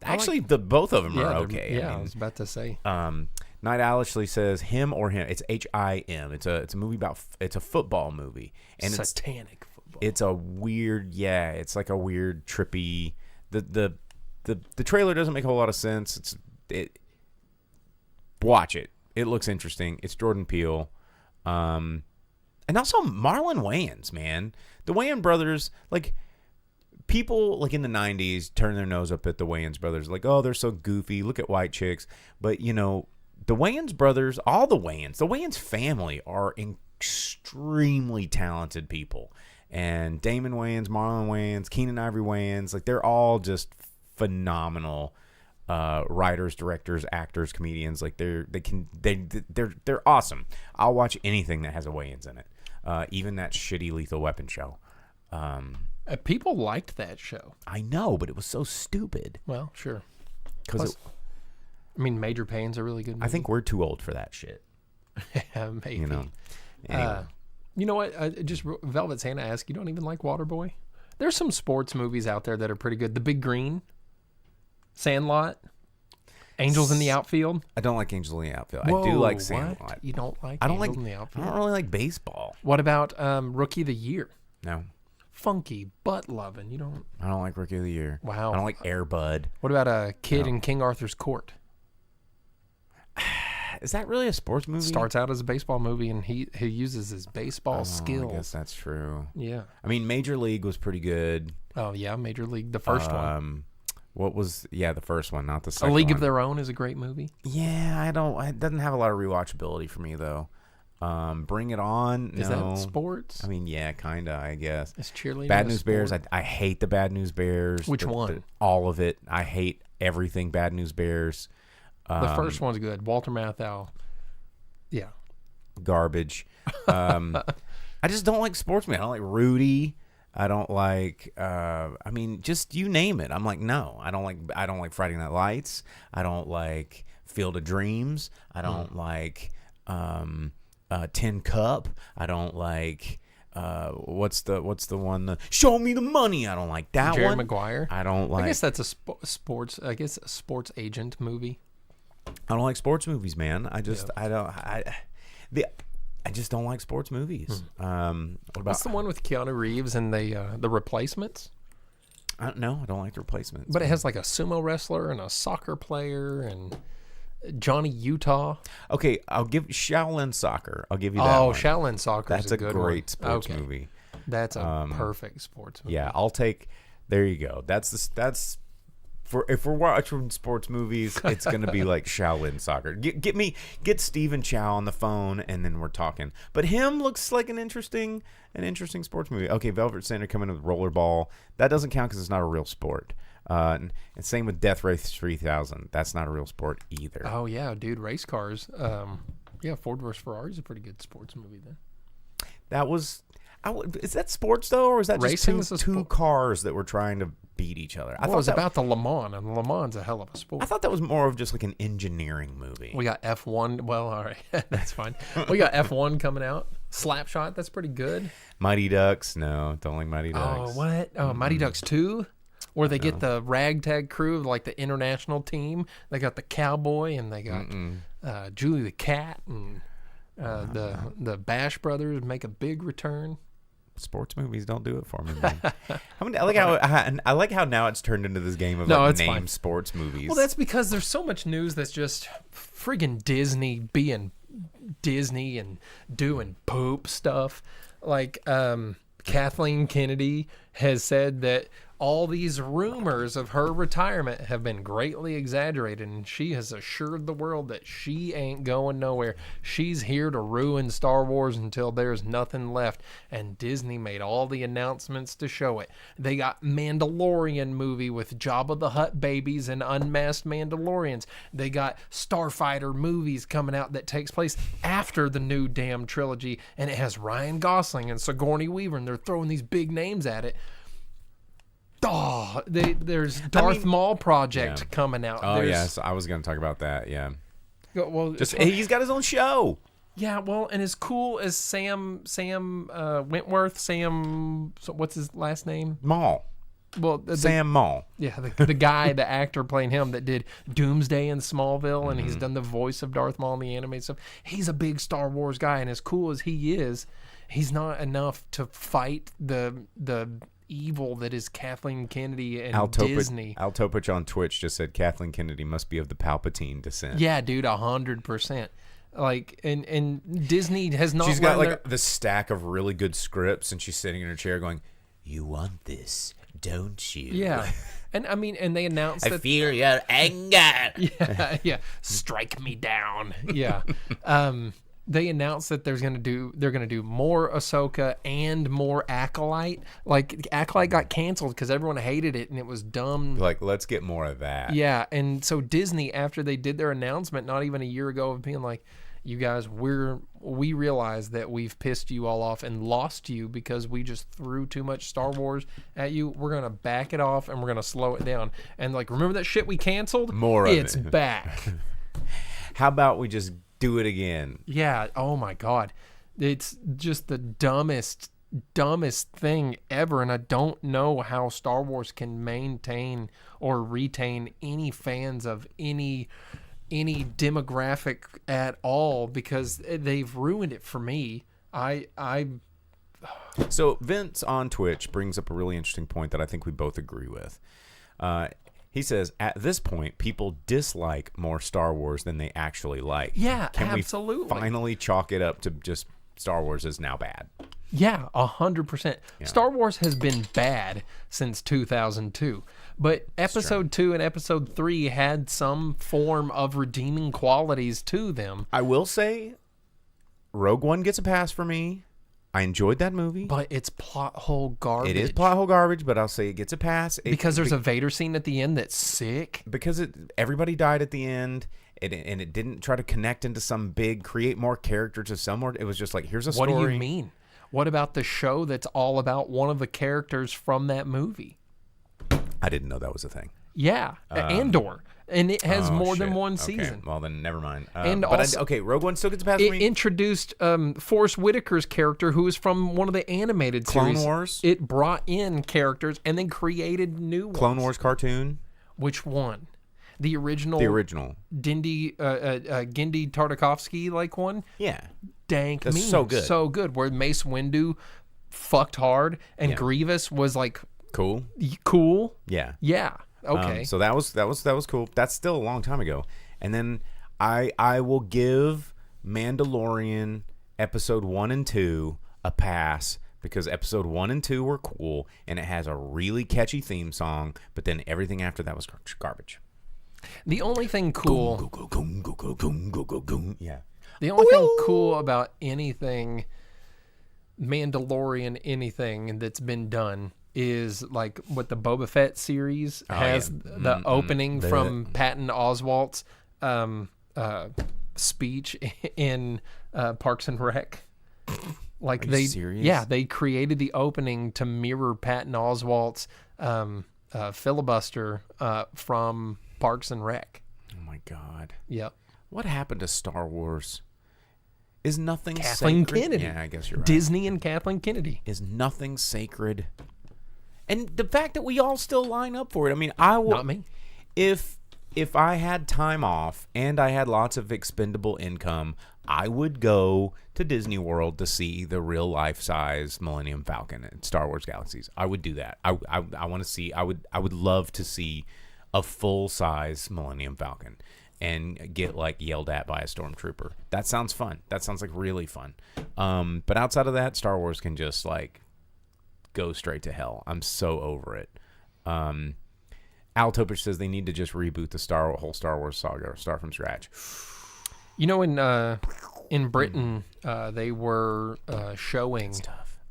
Speaker 1: Actually, both of them are
Speaker 6: they're-
Speaker 1: okay.
Speaker 6: Yeah,
Speaker 1: I
Speaker 6: I
Speaker 1: mean,
Speaker 6: was about to say.
Speaker 1: Night Owlishly says Him or Him. It's Him. It's a movie about it's a football movie, and
Speaker 6: Satanic football.
Speaker 1: it's a weird it's like a weird trippy. The trailer doesn't make a whole lot of sense. Watch it. It looks interesting. It's Jordan Peele, and also Marlon Wayans. Man, the Wayans brothers, like. People like in the 90s turn their nose up at the Wayans brothers, like, oh, they're so goofy. Look at white chicks. But, the Wayans brothers, the Wayans family are extremely talented people. And Damon Wayans, Marlon Wayans, Keenan Ivory Wayans, like they're all just phenomenal writers, directors, actors, comedians. Like they're awesome. I'll watch anything that has a Wayans in it. Even that shitty Lethal Weapon show.
Speaker 6: People liked that show.
Speaker 1: I know, but it was so stupid.
Speaker 6: Well, sure.
Speaker 1: Because
Speaker 6: Major Payne's a really good movie.
Speaker 1: I think we're too old for that shit.
Speaker 6: Maybe.
Speaker 1: Anyway.
Speaker 6: You know what? Just Velvet Santa asked, you don't even like Waterboy? There's some sports movies out there that are pretty good. The Big Green, Sandlot, Angels in the Outfield.
Speaker 1: I don't like Angels in the Outfield.
Speaker 6: Whoa,
Speaker 1: I do like
Speaker 6: what?
Speaker 1: Sandlot.
Speaker 6: You don't like
Speaker 1: I don't
Speaker 6: Angels
Speaker 1: like.
Speaker 6: in the
Speaker 1: I
Speaker 6: Outfield?
Speaker 1: don't really like baseball.
Speaker 6: What about Rookie of the Year?
Speaker 1: No,
Speaker 6: Funky, butt loving. You don't.
Speaker 1: I don't like Rookie of the Year.
Speaker 6: Wow.
Speaker 1: I don't like Air Bud.
Speaker 6: What about a Kid in King Arthur's Court?
Speaker 1: Is that really a sports movie?
Speaker 6: Starts out as a baseball movie, and he uses his baseball
Speaker 1: I
Speaker 6: skills.
Speaker 1: guess that's true.
Speaker 6: Yeah.
Speaker 1: I mean, Major League was pretty good.
Speaker 6: Oh yeah, Major League, the first one.
Speaker 1: What was the first one, not the
Speaker 6: A
Speaker 1: second
Speaker 6: League
Speaker 1: one.
Speaker 6: of Their Own is a great movie.
Speaker 1: Yeah, it doesn't have a lot of rewatchability for me though. Bring It On.
Speaker 6: Is
Speaker 1: no.
Speaker 6: that sports?
Speaker 1: I mean, yeah, kinda. I guess.
Speaker 6: It's cheerleading.
Speaker 1: Bad
Speaker 6: a
Speaker 1: News Bears.
Speaker 6: sport?
Speaker 1: I hate the Bad News Bears.
Speaker 6: Which one?
Speaker 1: All of it. I hate everything Bad News Bears.
Speaker 6: The first one's good. Walter Matthau. Yeah.
Speaker 1: Garbage. I just don't like sportsmen. I don't like Rudy. I don't like. I mean, just you name it. I'm like, no. I don't like Friday Night Lights. I don't like Field of Dreams. I don't like Tin Cup. I don't like. What's the one? Show Me the Money. I don't like that
Speaker 6: Jerry
Speaker 1: one.
Speaker 6: Maguire.
Speaker 1: I don't like.
Speaker 6: I guess that's a sports. I guess a sports agent movie.
Speaker 1: I don't like sports movies, man. I just I just don't like sports movies. What about
Speaker 6: What's the one with Keanu Reeves and the Replacements?
Speaker 1: I don't know. I don't like The Replacements.
Speaker 6: But it has like a sumo wrestler and a soccer player and Johnny Utah.
Speaker 1: Okay, I'll give Shaolin Soccer. I'll give you that.
Speaker 6: Oh,
Speaker 1: one.
Speaker 6: Shaolin Soccer.
Speaker 1: That's
Speaker 6: is
Speaker 1: a
Speaker 6: a good
Speaker 1: great
Speaker 6: one.
Speaker 1: sports
Speaker 6: Okay.
Speaker 1: movie.
Speaker 6: That's a perfect sports movie.
Speaker 1: Yeah, I'll take. There you go. That's if we're watching sports movies, it's gonna be like Shaolin soccer. Get Stephen Chow on the phone, and then we're talking. But him looks like an interesting sports movie. Okay, Velvet Center coming with rollerball. That doesn't count because it's not a real sport. And same with Death Race 3000. That's not a real sport either.
Speaker 6: Oh yeah, dude, race cars. Yeah, Ford vs Ferrari is a pretty good sports movie then.
Speaker 1: That was. Is that sports though, or is that
Speaker 6: Racing
Speaker 1: just
Speaker 6: is a
Speaker 1: two
Speaker 6: sport.
Speaker 1: cars that were trying to beat each other?
Speaker 6: Well, it was about the Le Mans, and Le Mans a hell of a sport.
Speaker 1: I thought that was more of just like an engineering movie.
Speaker 6: We got F1. Well, all right, that's fine. We got F1 coming out. Slapshot, that's pretty good.
Speaker 1: Mighty Ducks, no, don't like Mighty Ducks.
Speaker 6: Oh, what? Oh, Mighty Ducks 2? Where they get the ragtag crew, like the international team. They got the cowboy, and they got Julie the cat, and the Bash brothers make a big return.
Speaker 1: Sports movies don't do it for me, man. I like how now it's turned into this game of name
Speaker 6: fine.
Speaker 1: sports movies.
Speaker 6: Well, that's because there's so much news that's just friggin' Disney being Disney and doing poop stuff. Like Kathleen Kennedy has said that all these rumors of her retirement have been greatly exaggerated, and she has assured the world that she ain't going nowhere. She's here to ruin Star Wars until there's nothing left, and Disney made all the announcements to show it. They got Mandalorian movie with Jabba the Hutt babies and unmasked Mandalorians. They got Starfighter movies coming out that takes place after the new damn trilogy, and it has Ryan Gosling and Sigourney Weaver, and they're throwing these big names at it. Oh, there's Darth Maul project coming out.
Speaker 1: Oh, yes, I was going to talk about that. Yeah,
Speaker 6: well,
Speaker 1: he's got his own show.
Speaker 6: Yeah, well, and as cool as Sam Wentworth, so what's his last name?
Speaker 1: Maul.
Speaker 6: Well,
Speaker 1: Sam Maul.
Speaker 6: Yeah, the guy, the actor playing him that did Doomsday in Smallville, and he's done the voice of Darth Maul in the animated stuff. He's a big Star Wars guy, and as cool as he is, he's not enough to fight the evil that is Kathleen Kennedy and Disney.
Speaker 1: Al Topich on Twitch just said Kathleen Kennedy must be of the Palpatine descent.
Speaker 6: Yeah, dude, 100%. Like, and Disney has not.
Speaker 1: She's got like the stack of really good scripts, and she's sitting in her chair going, "You want this, don't you?"
Speaker 6: Yeah, and I mean, and they announced
Speaker 1: I
Speaker 6: that.
Speaker 1: fear your anger.
Speaker 6: Yeah, strike me down. Yeah. They announced that they're gonna do more Ahsoka and more Acolyte. Like Acolyte got canceled because everyone hated it and it was dumb.
Speaker 1: Like, let's get more of that.
Speaker 6: Yeah, and so Disney, after they did their announcement, not even a year ago, of being like, "You guys, we realize that we've pissed you all off and lost you because we just threw too much Star Wars at you. We're gonna back it off and we're gonna slow it down. And like, remember that shit we canceled?
Speaker 1: More of
Speaker 6: it's
Speaker 1: it.
Speaker 6: back."
Speaker 1: How about we just do it again?
Speaker 6: Yeah. Oh my God. It's just the dumbest thing ever. And I don't know how Star Wars can maintain or retain any fans of any demographic at all, because they've ruined it for me.
Speaker 1: So Vince on Twitch brings up a really interesting point that I think we both agree with. He says, at this point, people dislike more Star Wars than they actually like.
Speaker 6: Yeah,
Speaker 1: Can
Speaker 6: absolutely.
Speaker 1: we finally chalk it up to just Star Wars is now bad?
Speaker 6: Yeah, 100%. Star Wars has been bad since 2002. But Episode 2 and Episode 3 had some form of redeeming qualities to them.
Speaker 1: I will say, Rogue One gets a pass for me. I enjoyed that movie.
Speaker 6: But it's plot hole garbage.
Speaker 1: It is plot hole garbage, but I'll say it gets a pass.
Speaker 6: Because there's a Vader scene at the end that's sick.
Speaker 1: Because everybody died at the end, and it didn't try to connect into some big, create more character to somewhere. It was just like, here's a story.
Speaker 6: What do you mean? What about the show that's all about one of the characters from that movie?
Speaker 1: I didn't know that was a thing.
Speaker 6: Yeah, Andor. And it has more than one
Speaker 1: Okay.
Speaker 6: season.
Speaker 1: Well, then never mind.
Speaker 6: And
Speaker 1: but
Speaker 6: also,
Speaker 1: Rogue One still gets a pass for
Speaker 6: it
Speaker 1: me.
Speaker 6: introduced Forrest Whitaker's character, who is from one of the animated
Speaker 1: Clone
Speaker 6: series.
Speaker 1: Wars?
Speaker 6: It brought in characters and then created new ones.
Speaker 1: Clone Wars cartoon.
Speaker 6: Which one? The original.
Speaker 1: The original.
Speaker 6: Genndy Tartakovsky like one.
Speaker 1: Yeah.
Speaker 6: Dank.
Speaker 1: That's
Speaker 6: mean.
Speaker 1: so good.
Speaker 6: So good. Where Mace Windu fucked hard and Grievous was like
Speaker 1: Cool.
Speaker 6: cool.
Speaker 1: Yeah.
Speaker 6: Yeah. Okay.
Speaker 1: So that was cool. That's still a long time ago. And then I will give Mandalorian episode 1 and 2 a pass because episode 1 and 2 were cool, and it has a really catchy theme song, but then everything after that was garbage.
Speaker 6: The only thing cool,
Speaker 1: Yeah.
Speaker 6: the only thing cool about anything Mandalorian, anything that's been done is like what the Boba Fett series has the opening from Patton Oswalt's speech in Parks and Rec. Like
Speaker 1: Are you serious?
Speaker 6: Yeah, they created the opening to mirror Patton Oswalt's filibuster from Parks and Rec.
Speaker 1: Oh my God.
Speaker 6: Yep.
Speaker 1: What happened to Star Wars? Is nothing
Speaker 6: Kathleen
Speaker 1: sacred?
Speaker 6: Kennedy.
Speaker 1: Yeah, I guess you're right.
Speaker 6: Disney and Kathleen Kennedy.
Speaker 1: Is nothing sacred? And the fact that we all still line up for it. I mean, I will.
Speaker 6: Not me.
Speaker 1: If I had time off and I had lots of expendable income, I would go to Disney World to see the real life size Millennium Falcon and Star Wars Galaxies. I would do that. I want to see. I would love to see a full size Millennium Falcon and get like yelled at by a stormtrooper. That sounds fun. That sounds like really fun. But outside of that, Star Wars can just like go straight to hell. I'm so over it. Al Topich says they need to just reboot the whole Star Wars saga, start from scratch.
Speaker 6: You know, in Britain, they were showing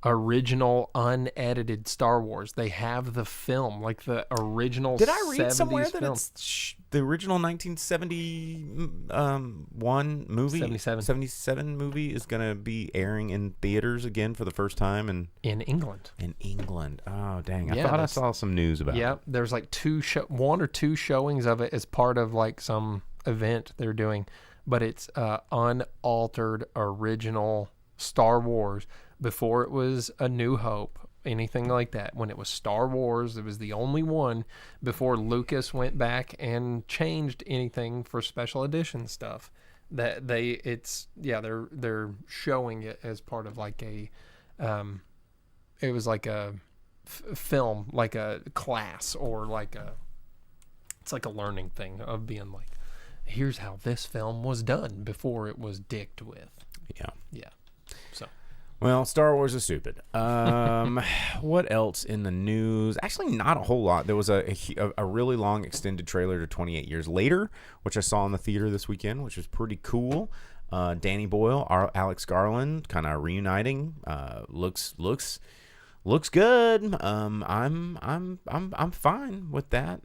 Speaker 6: original unedited Star Wars. They have the film, like the original.
Speaker 1: Did I read somewhere that
Speaker 6: film.
Speaker 1: it's the original 1971 movie, 77 movie is going to be airing in theaters again for the first time
Speaker 6: in England?
Speaker 1: In England. Oh, dang. I
Speaker 6: Yeah,
Speaker 1: thought I saw some news about it.
Speaker 6: Yeah, there's like one or two showings of it as part of like some event they're doing, but it's unaltered original Star Wars before it was A New Hope, anything like that. When it was Star Wars, it was the only one before Lucas went back and changed anything for special edition stuff. That they're showing it as part of like a it was like a film, like a class, or like it's like a learning thing of being like, here's how this film was done before it was dicked with. Yeah. So,
Speaker 1: well, Star Wars is stupid. What else in the news? Actually, not a whole lot. There was a really long extended trailer to 28 Years Later, which I saw in the theater this weekend, which was pretty cool. Danny Boyle, Alex Garland, kind of reuniting. Looks good. I'm fine with that.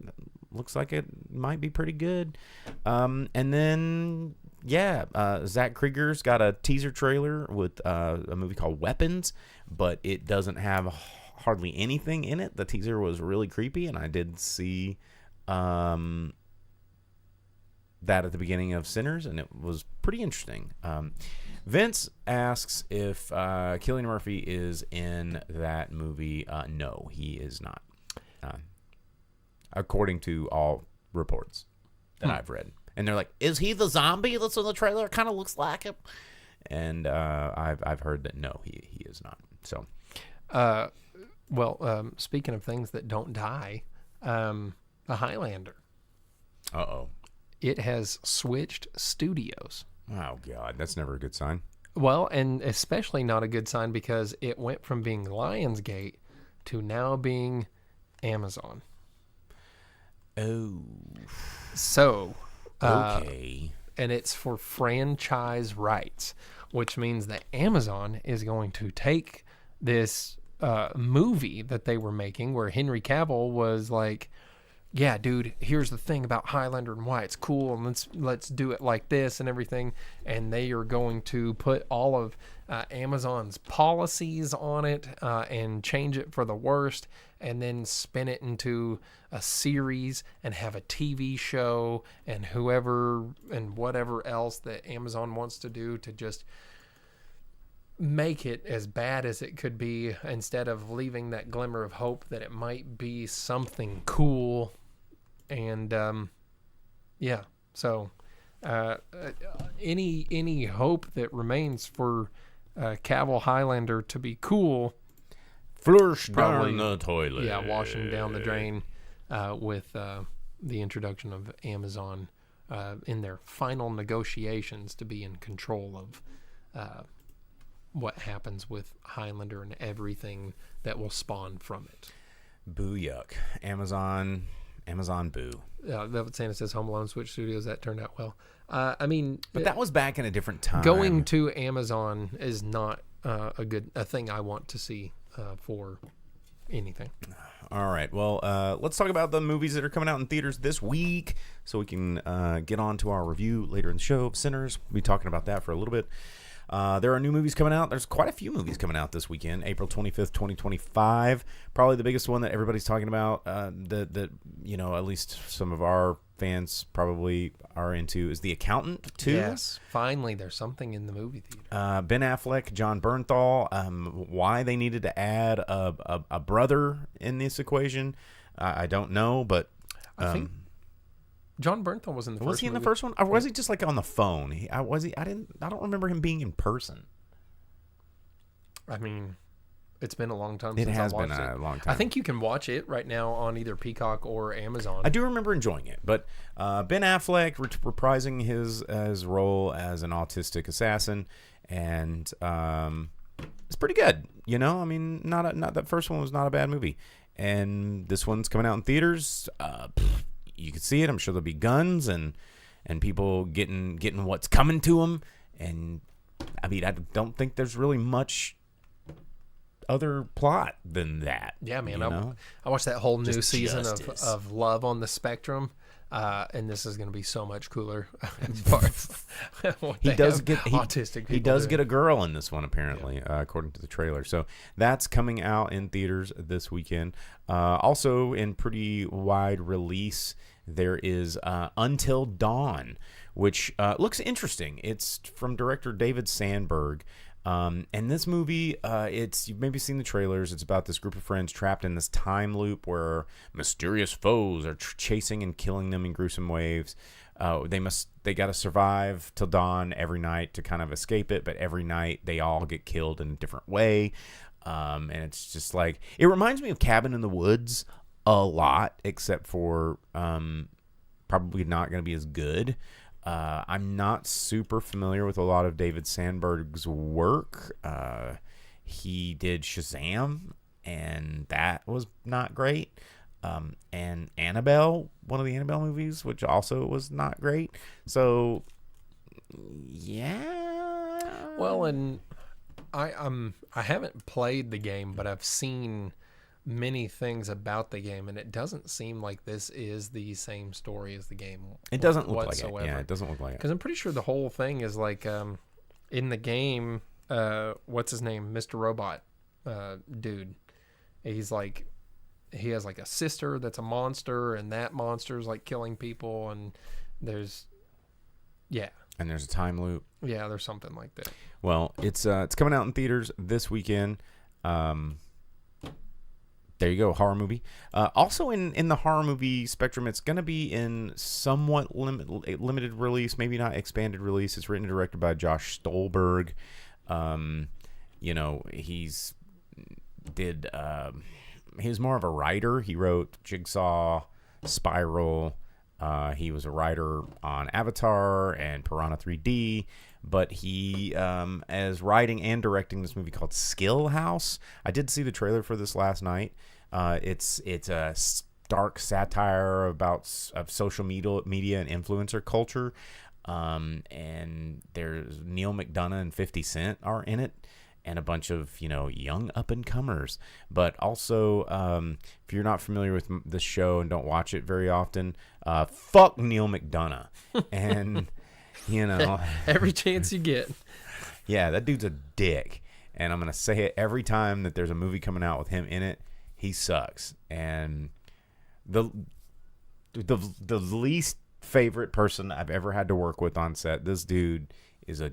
Speaker 1: Looks like it might be pretty good. And then Zach Krieger's got a teaser trailer with a movie called Weapons, but it doesn't have hardly anything in it. The teaser was really creepy, and I did see that at the beginning of Sinners, and it was pretty interesting. Vince asks if Cillian Murphy is in that movie. No, he is not. According to all reports that I've read. And they're like, is he the zombie that's in the trailer? It kind of looks like him. And I've heard that no, he is not. So,
Speaker 6: speaking of things that don't die, the Highlander.
Speaker 1: Uh-oh.
Speaker 6: It has switched studios.
Speaker 1: Oh, God. That's never a good sign.
Speaker 6: Well, and especially not a good sign because it went from being Lionsgate to now being Amazon.
Speaker 1: Oh.
Speaker 6: So...
Speaker 1: okay.
Speaker 6: And it's for franchise rights, which means that Amazon is going to take this movie that they were making where Henry Cavill was like, yeah, dude, here's the thing about Highlander and why it's cool, and let's do it like this and everything. And they are going to put all of Amazon's policies on it and change it for the worst, and then spin it into a series and have a TV show and whoever and whatever else that Amazon wants to do to just make it as bad as it could be, instead of leaving that glimmer of hope that it might be something cool. And so any hope that remains for Cavill Highlander to be cool,
Speaker 1: flush
Speaker 6: probably
Speaker 1: down the toilet.
Speaker 6: Yeah, washing down the drain with the introduction of Amazon in their final negotiations to be in control of what happens with Highlander and everything that will spawn from it.
Speaker 1: Boo yuck. Amazon boo.
Speaker 6: Velvet Santa says Home Alone Switch Studios. That turned out well. I mean,
Speaker 1: But that was back in a different time.
Speaker 6: going to Amazon is not a thing I want to see for anything.
Speaker 1: All right. Well, let's talk about the movies that are coming out in theaters this week so we can get on to our review later in the show of Sinners. We'll be talking about that for a little bit. There are new movies coming out. There's quite a few movies coming out this weekend. April 25th, 2025. Probably the biggest one that everybody's talking about, that at least some of our fans probably are into, is The Accountant 2.
Speaker 6: Yes. Finally, there's something in the movie theater.
Speaker 1: Ben Affleck, John Bernthal. Why they needed to add a brother in this equation, I don't know, but
Speaker 6: I think John Bernthal was in the first.
Speaker 1: Was he in the
Speaker 6: movie.
Speaker 1: first one, or was he just like on the phone? I don't remember him being in person.
Speaker 6: I mean, it's been a long time.
Speaker 1: It
Speaker 6: since
Speaker 1: has
Speaker 6: I
Speaker 1: been
Speaker 6: watched
Speaker 1: a
Speaker 6: it.
Speaker 1: long time.
Speaker 6: I think you can watch it right now on either Peacock or Amazon.
Speaker 1: I do remember enjoying it, but Ben Affleck reprising his role as an autistic assassin, and it's pretty good. I mean, not that first one was not a bad movie, and this one's coming out in theaters. You can see it. I'm sure there'll be guns and people getting what's coming to them, and I mean, I don't think there's really much other plot than that.
Speaker 6: Yeah, man.
Speaker 1: you know?
Speaker 6: I watched that whole new
Speaker 1: Just
Speaker 6: season
Speaker 1: justice.
Speaker 6: of Love on the Spectrum, and this is going to be so much cooler as far as what
Speaker 1: He
Speaker 6: they
Speaker 1: does
Speaker 6: have
Speaker 1: get
Speaker 6: autistic people.
Speaker 1: He does
Speaker 6: doing.
Speaker 1: get a girl in this one, apparently, according to the trailer. So that's coming out in theaters this weekend. Also, in pretty wide release, there is Until Dawn, which looks interesting. It's from director David Sandberg. And this movie, you've maybe seen the trailers. It's about this group of friends trapped in this time loop where mysterious foes are chasing and killing them in gruesome waves. They got to survive till dawn every night to kind of escape it, but every night they all get killed in a different way. And it's just like, it reminds me of Cabin in the Woods a lot, except for probably not going to be as good. I'm not super familiar with a lot of David Sandberg's work. He did Shazam, and that was not great. And Annabelle, one of the Annabelle movies, which also was not great. So, yeah.
Speaker 6: Well, and I haven't played the game, but I've seen many things about the game, and it doesn't seem like this is the same story as the game.
Speaker 1: It doesn't look
Speaker 6: whatsoever.
Speaker 1: like it. Yeah, it doesn't look like it.
Speaker 6: Because I'm pretty sure the whole thing is like in the game, what's his name? Mr. Robot dude. He's like, he has like a sister that's a monster, and that monster's like killing people, and there's
Speaker 1: And there's a time loop.
Speaker 6: yeah, there's something like that.
Speaker 1: Well, it's coming out in theaters this weekend. There you go, horror movie. Also in the horror movie spectrum, it's going to be in somewhat limited release, maybe not expanded release. It's written and directed by Josh Stolberg. He was more of a writer. He wrote Jigsaw, Spiral. He was a writer on Avatar and Piranha 3D. But he is writing and directing this movie called Skill House. I did see the trailer for this last night. It's a stark satire of social media and influencer culture. And there's Neil McDonough and 50 Cent are in it, and a bunch of young up and comers. But also, if you're not familiar with the show and don't watch it very often, fuck Neil McDonough. And
Speaker 6: Every chance you get.
Speaker 1: Yeah, that dude's a dick. And I'm going to say it every time that there's a movie coming out with him in it. He sucks. And the least favorite person I've ever had to work with on set, this dude is a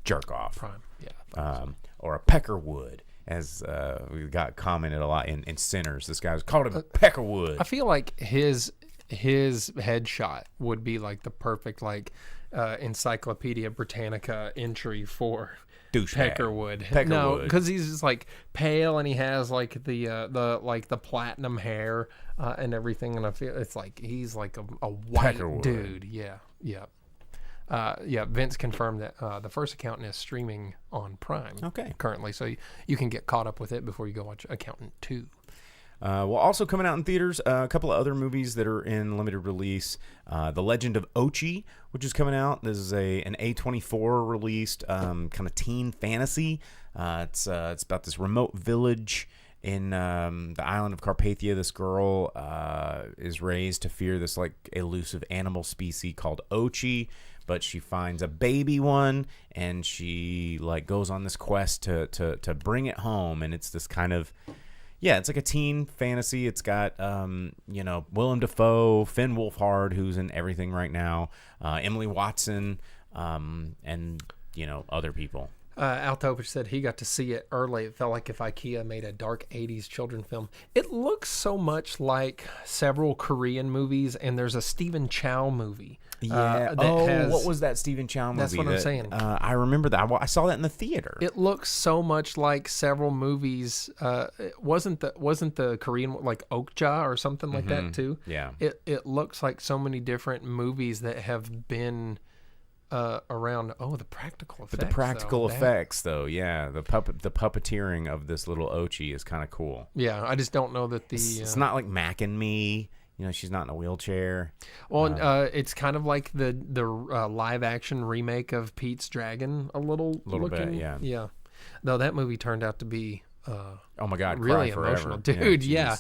Speaker 1: jerk off.
Speaker 6: Prime. Yeah.
Speaker 1: Or a peckerwood, as we got commented a lot in Sinners. This guy was called him peckerwood.
Speaker 6: I feel like his headshot would be like the perfect Encyclopedia Britannica entry for
Speaker 1: Douchebag.
Speaker 6: Peckerwood. No, because he's just like pale and he has like the platinum hair and everything, and I feel it's like he's like a white
Speaker 1: Peckerwood.
Speaker 6: dude. Yeah. Vince confirmed that the First Accountant is streaming on Prime.
Speaker 1: Okay.
Speaker 6: Currently, so you can get caught up with it before you go watch Accountant 2.
Speaker 1: Well, also coming out in theaters, a couple of other movies that are in limited release. The Legend of Ochi, which is coming out. This is an A24 released kind of teen fantasy. It's about this remote village in the island of Carpathia. This girl is raised to fear this like elusive animal species called Ochi, but she finds a baby one and she like goes on this quest to bring it home. And it's this kind of it's like a teen fantasy. It's got, Willem Dafoe, Finn Wolfhard, who's in everything right now, Emily Watson, and, other people.
Speaker 6: Al Topich said he got to see it early. It felt like if IKEA made a dark 80s children film. It looks so much like several Korean movies, and there's a Stephen Chow movie.
Speaker 1: What was that Stephen Chow movie?
Speaker 6: That's what I'm saying.
Speaker 1: I remember that. I saw that in the theater.
Speaker 6: It looks so much like several movies. It wasn't the Korean like Okja or something like that too?
Speaker 1: Yeah.
Speaker 6: It looks like so many different movies that have been around. Oh, the practical effects.
Speaker 1: But the practical effects, though, the puppeteering of this little Ochi is kind of cool.
Speaker 6: Yeah, I just don't know that
Speaker 1: it's not like Mac and Me. She's not in a wheelchair.
Speaker 6: Well, it's kind of like the live action remake of Pete's Dragon, a little
Speaker 1: bit, yeah.
Speaker 6: Yeah. Though that movie turned out to be
Speaker 1: oh my God,
Speaker 6: really
Speaker 1: cry
Speaker 6: emotional,
Speaker 1: forever.
Speaker 6: dude. Yeah.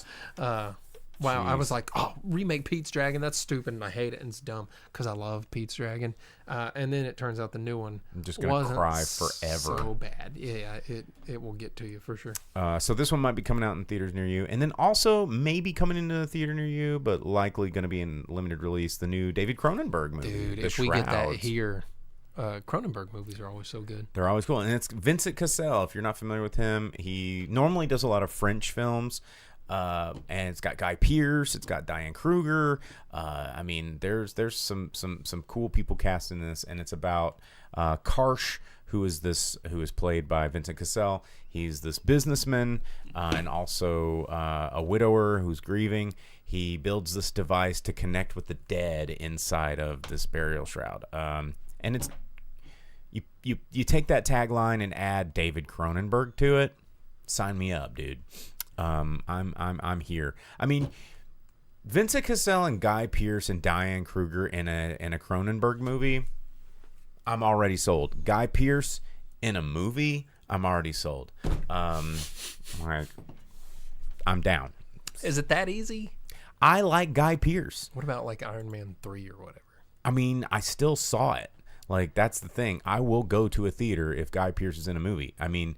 Speaker 6: Wow, I was like, remake Pete's Dragon, that's stupid, and I hate it, and it's dumb because I love Pete's Dragon. And then it turns out the new one
Speaker 1: I'm just gonna cry forever.
Speaker 6: So bad, yeah, it will get to you for sure.
Speaker 1: So this one might be coming out in theaters near you, and then also maybe coming into the theater near you, but likely going to be in limited release. The new David Cronenberg movie,
Speaker 6: dude.
Speaker 1: The
Speaker 6: If
Speaker 1: Shrouds.
Speaker 6: we get that here, Cronenberg movies are always so good.
Speaker 1: They're always cool, and it's Vincent Cassel. If you're not familiar with him, he normally does a lot of French films. And it's got Guy Pearce, it's got Diane Kruger. I mean, there's some cool people cast in this, and it's about Karsh, who is played by Vincent Cassel. He's this businessman and also a widower who's grieving. He builds this device to connect with the dead inside of this burial shroud. And it's you take that tagline and add David Cronenberg to it. Sign me up, dude. I'm here. I mean, Vincent Cassel and Guy Pearce and Diane Kruger in a Cronenberg movie, I'm already sold. Guy Pearce in a movie, I'm already sold. Like, I'm down.
Speaker 6: Is it that easy?
Speaker 1: I like Guy Pearce.
Speaker 6: What about like Iron Man 3 or whatever?
Speaker 1: I mean, I still saw it. Like, that's the thing. I will go to a theater if Guy Pearce is in a movie. I mean,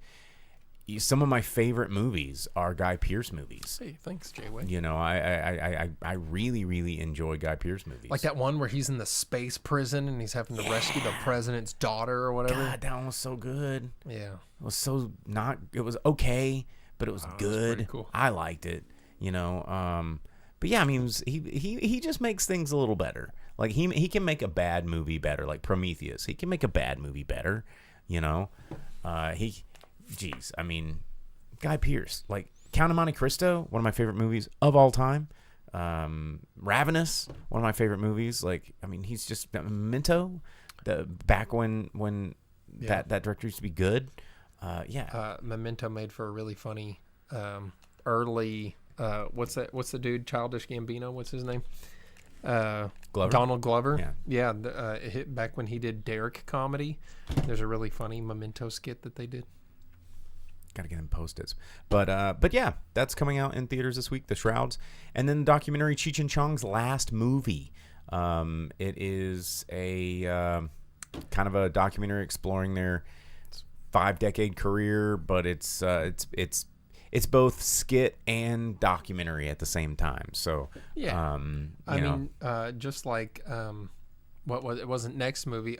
Speaker 1: some of my favorite movies are Guy Pearce movies.
Speaker 6: Hey, thanks, Jay-Way.
Speaker 1: I really, really enjoy Guy Pearce movies.
Speaker 6: Like that one where he's in the space prison and he's having to rescue the president's daughter or whatever.
Speaker 1: God, that one was so good.
Speaker 6: Yeah.
Speaker 1: It was so it was okay, but it was good.
Speaker 6: It was cool.
Speaker 1: I liked it, But yeah, I mean, he just makes things a little better. Like he can make a bad movie better, like Prometheus. He can make a bad movie better, Jeez, I mean, Guy Pearce, like Count of Monte Cristo, one of my favorite movies of all time. Ravenous, one of my favorite movies. Like, I mean, he's just Memento, back when that director used to be good.
Speaker 6: Memento made for a really funny early. What's the dude? Childish Gambino. What's his name?
Speaker 1: Glover?
Speaker 6: Donald Glover.
Speaker 1: Yeah.
Speaker 6: It hit back when he did Derek comedy. There's a really funny Memento skit that they did.
Speaker 1: Got to get him Post-its. But yeah, that's coming out in theaters this week, The Shrouds. And then the documentary Cheech and Chong's Last Movie. It is a kind of a documentary exploring their 5-decade career, but it's both skit and documentary at the same time. So
Speaker 6: yeah, just like what was it? Wasn't Next movie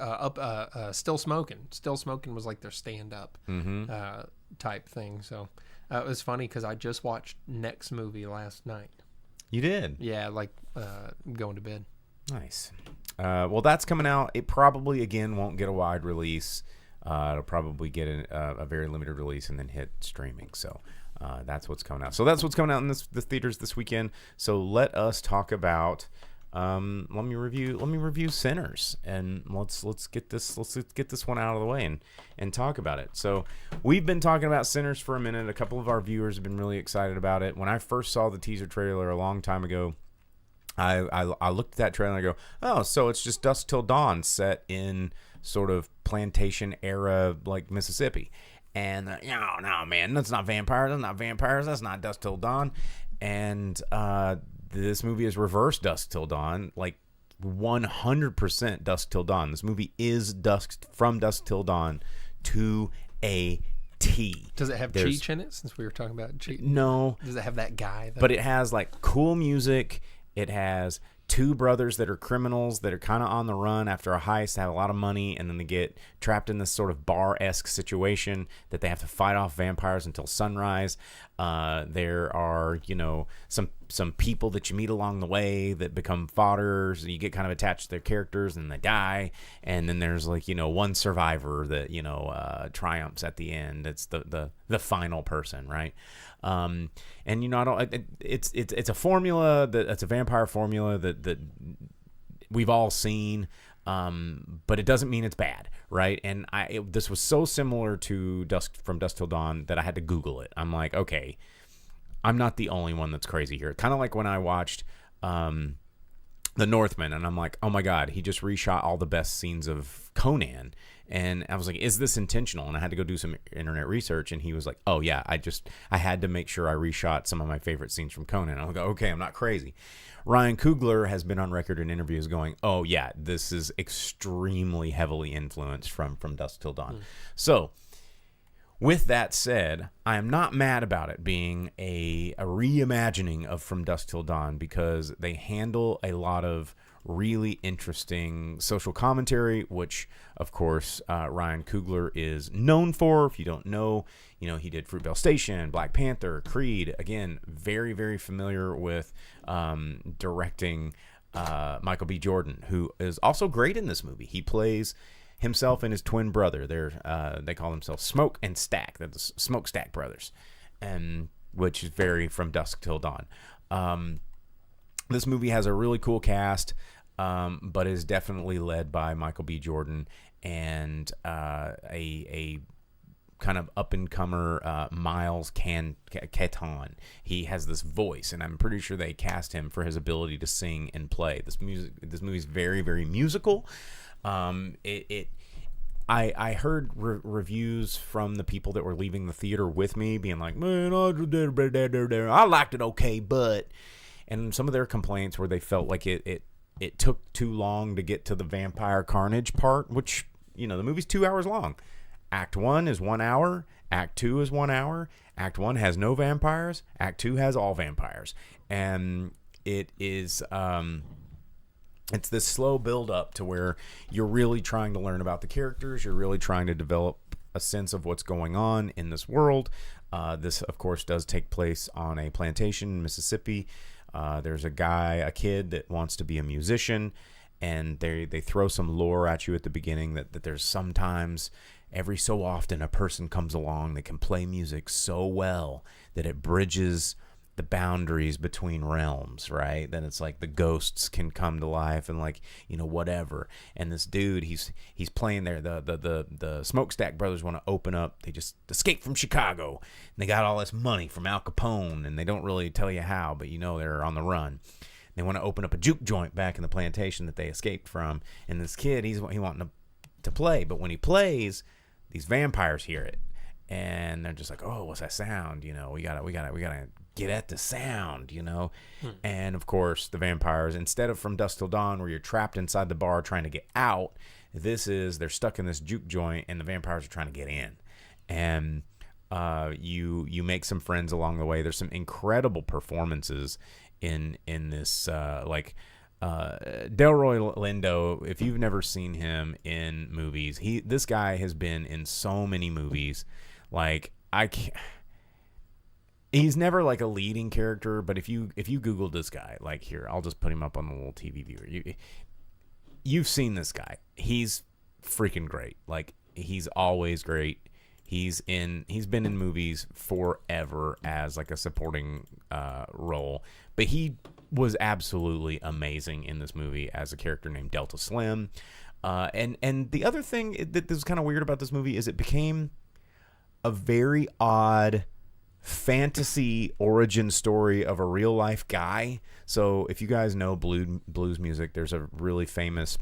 Speaker 6: Still Smoking? Still Smoking was like their stand-up type thing. So it was funny because I just watched Next movie last night.
Speaker 1: You did?
Speaker 6: Yeah, like going to bed.
Speaker 1: Nice. Well, that's coming out. It probably again won't get a wide release. It'll probably get a very limited release and then hit streaming. So that's what's coming out. So that's what's coming out in the theaters this weekend. So let us talk about let me review Sinners, and let's get this one out of the way and talk about it. So we've been talking about Sinners for a minute. A couple of our viewers have been really excited about it. When I first saw the teaser trailer a long time ago, I looked at that trailer and I go, oh, so it's just Dusk Till Dawn set in sort of plantation era like Mississippi. And no, man, that's not vampires. That's not Dusk Till Dawn. And this movie is reverse Dusk Till Dawn, like 100% Dusk Till Dawn. This movie is from Dusk Till Dawn to a T.
Speaker 6: Does it have Cheech in it? Since we were talking about Cheech.
Speaker 1: No.
Speaker 6: Does it have that guy?
Speaker 1: But it has like cool music. It has two brothers that are criminals that are kind of on the run after a heist, have a lot of money, and then they get trapped in this sort of bar-esque situation that they have to fight off vampires until sunrise. There are, some people that you meet along the way that become fodder. So you get kind of attached to their characters and they die. And then there's one survivor that, triumphs at the end. It's the final person, right? It's a formula it's a vampire formula that we've all seen, but it doesn't mean it's bad, right? And this was so similar to From Dusk Till Dawn that I had to Google it. I'm like, okay, I'm not the only one that's crazy here. Kind of like when I watched The Northman, and I'm like, oh my God, he just reshot all the best scenes of Conan. And I was like, is this intentional? And I had to go do some internet research, and he was like, oh yeah, I had to make sure I reshot some of my favorite scenes from Conan. I'll go, okay, I'm not crazy. Ryan Coogler has been on record in interviews going, oh yeah, this is extremely heavily influenced from Dusk Till Dawn. So with that said, I am not mad about it being a reimagining of From Dusk Till Dawn, because they handle a lot of really interesting social commentary, which of course Ryan Coogler is known for. If you don't know, he did Fruitvale Station, Black Panther, Creed. Again, very, very familiar with directing Michael B. Jordan, who is also great in this movie. He plays himself and his twin brother. They call themselves Smoke and Stack. They're the Smokestack brothers, and which is very From Dusk Till Dawn. This movie has a really cool cast, but is definitely led by Michael B. Jordan and a kind of up-and-comer Miles Keaton. He has this voice, and I'm pretty sure they cast him for his ability to sing and play. This movie is very, very musical. I heard reviews from the people that were leaving the theater with me being like, man, I liked it okay, but... And some of their complaints were they felt like it took too long to get to the vampire carnage part, which, the movie's 2 hours long. Act 1 is 1 hour. Act 2 is 1 hour. Act 1 has no vampires. Act 2 has all vampires. And it is... it's this slow build up to where you're really trying to learn about the characters. You're really trying to develop a sense of what's going on in this world. This, of course, does take place on a plantation in Mississippi. There's a kid that wants to be a musician, and they throw some lore at you at the beginning that there's sometimes, every so often, a person comes along that can play music so well that it bridges the boundaries between realms, right? Then it's like the ghosts can come to life and whatever. And this dude, he's playing there. The Smokestack brothers want to open up. They just escaped from Chicago, and they got all this money from Al Capone, and they don't really tell you how, but they're on the run. They want to open up a juke joint back in the plantation that they escaped from. And this kid, he wanting to play, but when he plays, these vampires hear it, and they're just like, oh, what's that sound? We gotta get at the sound, And of course the vampires, instead of From Dusk Till Dawn where you're trapped inside the bar trying to get out, they're stuck in this juke joint and the vampires are trying to get in. And you make some friends along the way. There's some incredible performances in this Delroy Lindo. If you've never seen him in movies, this guy has been in so many movies. He's never like a leading character, but if you Google this guy, here, I'll just put him up on the little TV viewer. You've seen this guy. He's freaking great. He's always great. He's been in movies forever as a supporting role, but he was absolutely amazing in this movie as a character named Delta Slim. And the other thing that was kind of weird about this movie is it became a very odd fantasy origin story of a real life guy. So if you guys know blues music, there's a really famous,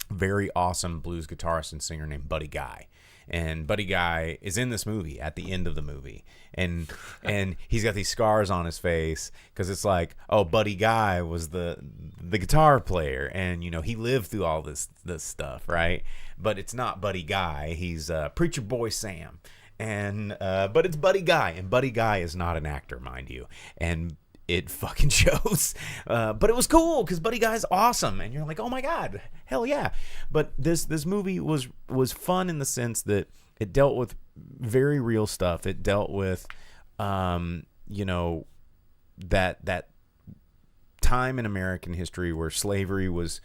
Speaker 1: very awesome blues guitarist and singer named Buddy Guy. And Buddy Guy is in this movie at the end of the movie, and he's got these scars on his face because it's like, oh, Buddy Guy was the guitar player, and he lived through all this stuff, right? But it's not Buddy Guy. He's Preacher Boy Sam, and but it's Buddy Guy, and Buddy Guy is not an actor, mind you, and it fucking shows. But it was cool because Buddy Guy's awesome, and you're like, oh my god, hell yeah. But this movie was fun in the sense that it dealt with very real stuff. It dealt with that time in American history where slavery was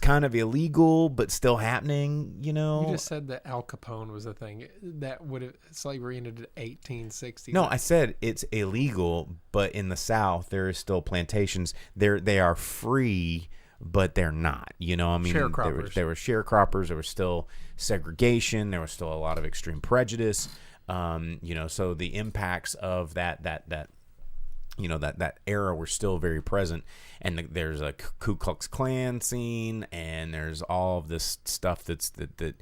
Speaker 1: kind of illegal but still happening. You
Speaker 6: just said that Al Capone was a thing that would have slavery ended in 1860.
Speaker 1: No, I said it's illegal, but in the South there is still plantations. They are free, but they're not.
Speaker 6: Sharecroppers.
Speaker 1: There were sharecroppers. There was still segregation. There was still a lot of extreme prejudice. So the impacts of that era were still very present, and there's a Ku Klux Klan scene, and there's all of this stuff that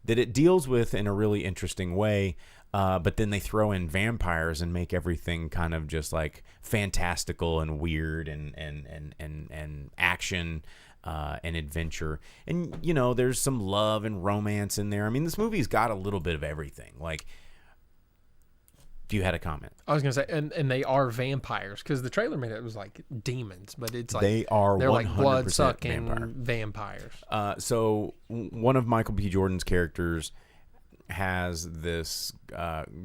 Speaker 1: it deals with in a really interesting way. But then they throw in vampires and make everything kind of just like fantastical and weird and action and adventure. And there's some love and romance in there. I mean, this movie's got a little bit of everything. Like, you had a comment.
Speaker 6: I was gonna say, and they are vampires because the trailer made it was like demons, but it's like
Speaker 1: they're
Speaker 6: like blood sucking
Speaker 1: vampire.
Speaker 6: vampires.
Speaker 1: So one of Michael B. Jordan's characters has this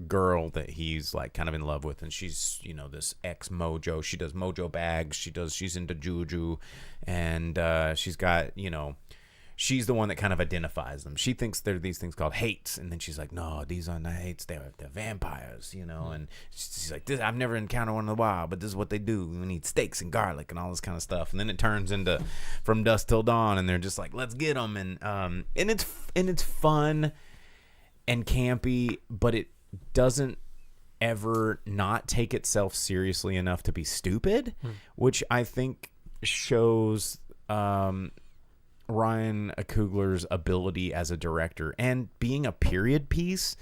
Speaker 1: girl that he's like kind of in love with, and she's this ex-mojo. She does mojo bags. She's into juju, and she's got she's the one that kind of identifies them. She thinks they're these things called hates, and then she's like, no, these aren't the hates. They're vampires, And she's like, I've never encountered one in the wild, but this is what they do. We need steaks and garlic and all this kind of stuff. And then it turns into From Dusk Till Dawn, and they're just like, let's get them. And it's fun and campy, but it doesn't ever not take itself seriously enough to be stupid, which I think shows Ryan Coogler's ability as a director and being a period piece.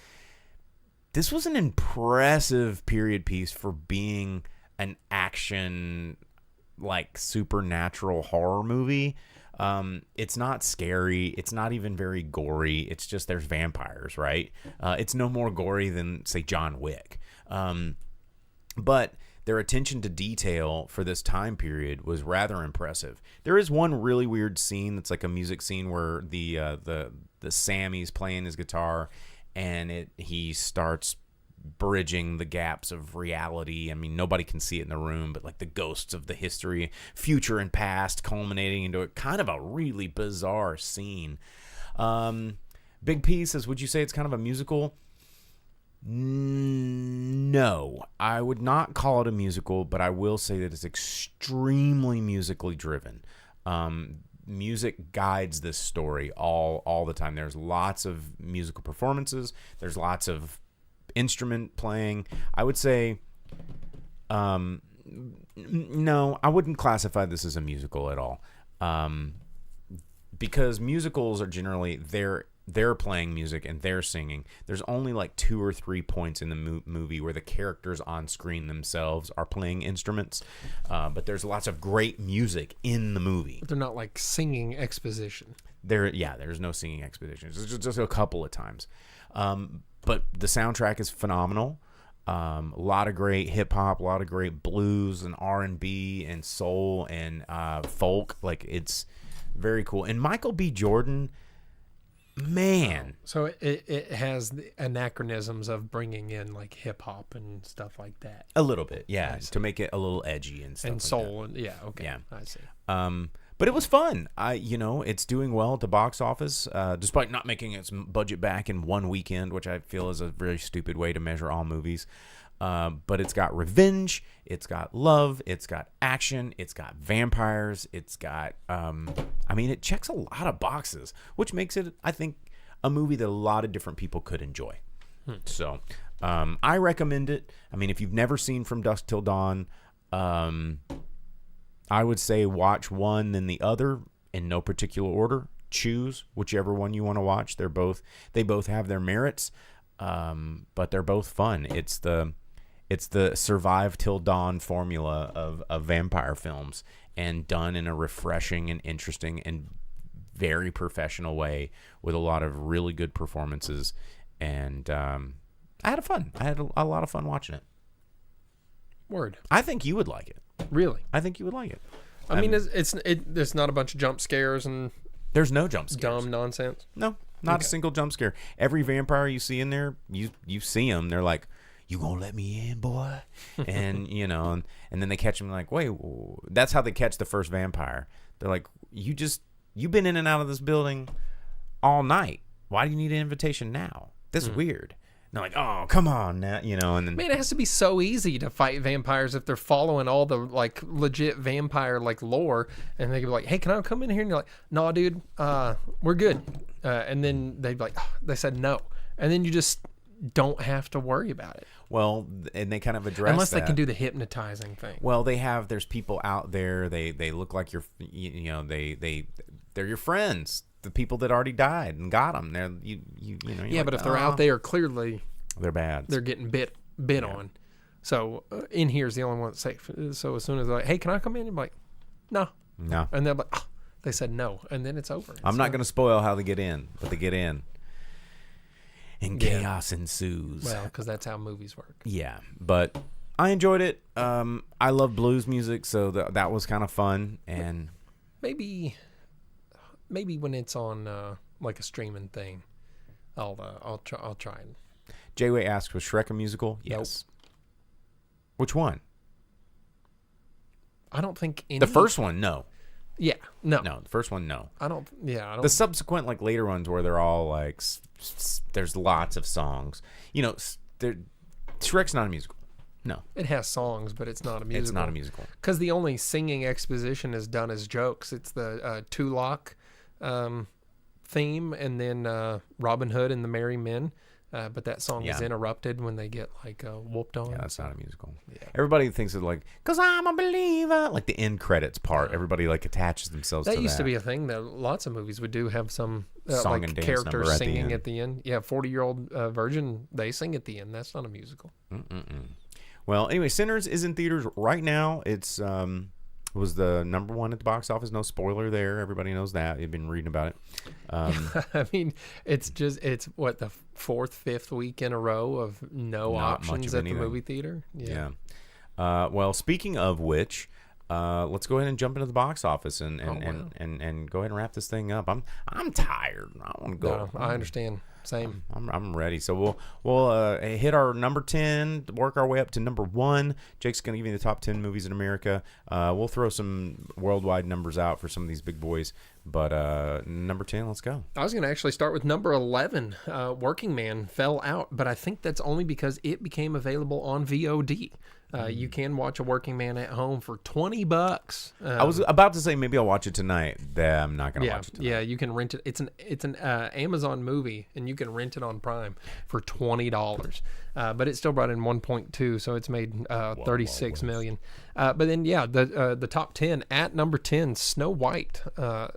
Speaker 1: This was an impressive period piece for being an action, like supernatural horror movie. It's not scary. It's not even very gory. It's just there's vampires, right? It's no more gory than, say, John Wick. But their attention to detail for this time period was rather impressive. There is one really weird scene that's like a music scene where the Sammy's playing his guitar, and he starts bridging the gaps of reality. I mean, nobody can see it in the room, but like the ghosts of the history, future and past, culminating into a kind of a really bizarre scene. Big Pieces, would you say it's kind of a musical? No, I would not call it a musical, but I will say that it's extremely musically driven. Music guides this story all the time. There's lots of musical performances. There's lots of instrument playing. I would say, no, I wouldn't classify this as a musical at all, because musicals are generally they're playing music and they're singing. There's only like 2 or 3 points in the movie where the characters on screen themselves are playing instruments, but there's lots of great music in the movie.
Speaker 6: But they're not like singing exposition.
Speaker 1: There's no singing exposition. It's just a couple of times. But the soundtrack is phenomenal. A lot of great hip hop, a lot of great blues and R&B and soul and folk. Like, it's very cool. And Michael B. Jordan, man.
Speaker 6: So it has the anachronisms of bringing in like hip hop and stuff like that.
Speaker 1: A little bit, yeah, to make it a little edgy and stuff.
Speaker 6: And
Speaker 1: like
Speaker 6: soul,
Speaker 1: that.
Speaker 6: and yeah, okay, yeah, I see.
Speaker 1: But it was fun. It's doing well at the box office, despite not making its budget back in one weekend, which I feel is a very stupid way to measure all movies. but it's got revenge, it's got love, it's got action, it's got vampires, it's got it checks a lot of boxes, which makes it, I think, a movie that a lot of different people could enjoy. So I recommend it. I mean, if you've never seen From Dusk Till Dawn, I would say watch one then the other in no particular order. Choose whichever one you want to watch. They both have their merits, but they're both fun. It's the Survive Till Dawn formula of vampire films, and done in a refreshing and interesting and very professional way with a lot of really good performances. And I had fun. I had a lot of fun watching it.
Speaker 6: Word.
Speaker 1: I think you would like it.
Speaker 6: Really?
Speaker 1: I think you would like it.
Speaker 6: I mean, there's not a bunch of jump scares and
Speaker 1: there's no jump scares.
Speaker 6: dumb nonsense.
Speaker 1: No, not a single jump scare. Every vampire you see in there, you see them. They're like, "You gonna let me in, boy?" And and then they catch him like, "Wait." That's how they catch the first vampire. They're like, "You've been in and out of this building all night. Why do you need an invitation now? This is weird." And they're like, "Oh, come on now," and then
Speaker 6: Man, it has to be so easy to fight vampires if they're following all the like legit vampire like lore, and they can be like, "Hey, can I come in here?" And you're like, "No, dude, we're good." And then they'd be like, oh, "They said no," and then you just don't have to worry about it.
Speaker 1: Well, and they kind of address
Speaker 6: unless
Speaker 1: that.
Speaker 6: they can do the hypnotizing thing.
Speaker 1: Well, there's people out there. They look like they're your friends. The people that already died and got them. They're
Speaker 6: Yeah, but if they're out there, clearly
Speaker 1: they're bad.
Speaker 6: They're getting bit on. So in here is the only one that's safe. So as soon as they're like, "Hey, can I come in?" I'm like, "No." And they're like, they said no, and then it's over.
Speaker 1: I'm not going to spoil how they get in, but they get in, and chaos ensues.
Speaker 6: Well, because that's how movies work.
Speaker 1: Yeah, but I enjoyed it. I love blues music, so that was kind of fun. And
Speaker 6: maybe when it's on like a streaming thing, I'll try it.
Speaker 1: J-Way asks, was Shrek a musical? Yes. Nope. Which one?
Speaker 6: I don't think any.
Speaker 1: The first one, no.
Speaker 6: Yeah, no.
Speaker 1: No, the first one, no.
Speaker 6: I don't.
Speaker 1: The subsequent, like later ones, where they're all like, there's lots of songs. Shrek's not a musical. No.
Speaker 6: It has songs, but it's not a musical.
Speaker 1: It's not a musical.
Speaker 6: Because the only singing exposition is done as jokes. It's the Tulloch theme, and then Robin Hood and the Merry Men. But that song is interrupted when they get like whooped on.
Speaker 1: Yeah, that's not a musical. Yeah. Everybody thinks of like, "'Cause I'm a believer," like the end credits part. Everybody like attaches themselves to that.
Speaker 6: That used to be a thing that lots of movies would do, have some
Speaker 1: song
Speaker 6: like
Speaker 1: and dance
Speaker 6: characters singing
Speaker 1: the
Speaker 6: at the end. Yeah, 40-Year-Old Virgin, they sing at the end. That's not a musical.
Speaker 1: Well, anyway, Sinners is in theaters right now. It's was the number one at the box office. No spoiler there. Everybody knows that. You've been reading about it.
Speaker 6: I mean, it's what, the fourth, fifth week in a row of no options at the movie theater.
Speaker 1: Yeah. Well, speaking of which, let's go ahead and jump into the box office and go ahead and wrap this thing up. I'm tired. I want to go.
Speaker 6: No, I understand. Same.
Speaker 1: I'm ready. So we'll hit our number 10, work our way up to number 1. Jake's going to give you the top 10 movies in America. We'll throw some worldwide numbers out for some of these big boys. But number 10, let's go.
Speaker 6: I was going to actually start with number 11. Working Man fell out, but I think that's only because it became available on VOD. You can watch a Working Man at home for $20.
Speaker 1: I was about to say maybe I'll watch it tonight. I'm not going to watch it tonight.
Speaker 6: Yeah, you can rent it. It's an Amazon movie, and you can rent it on Prime for $20. But it still brought in 1.2, so it's made 36 million. But then the top 10 at number 10, Snow White,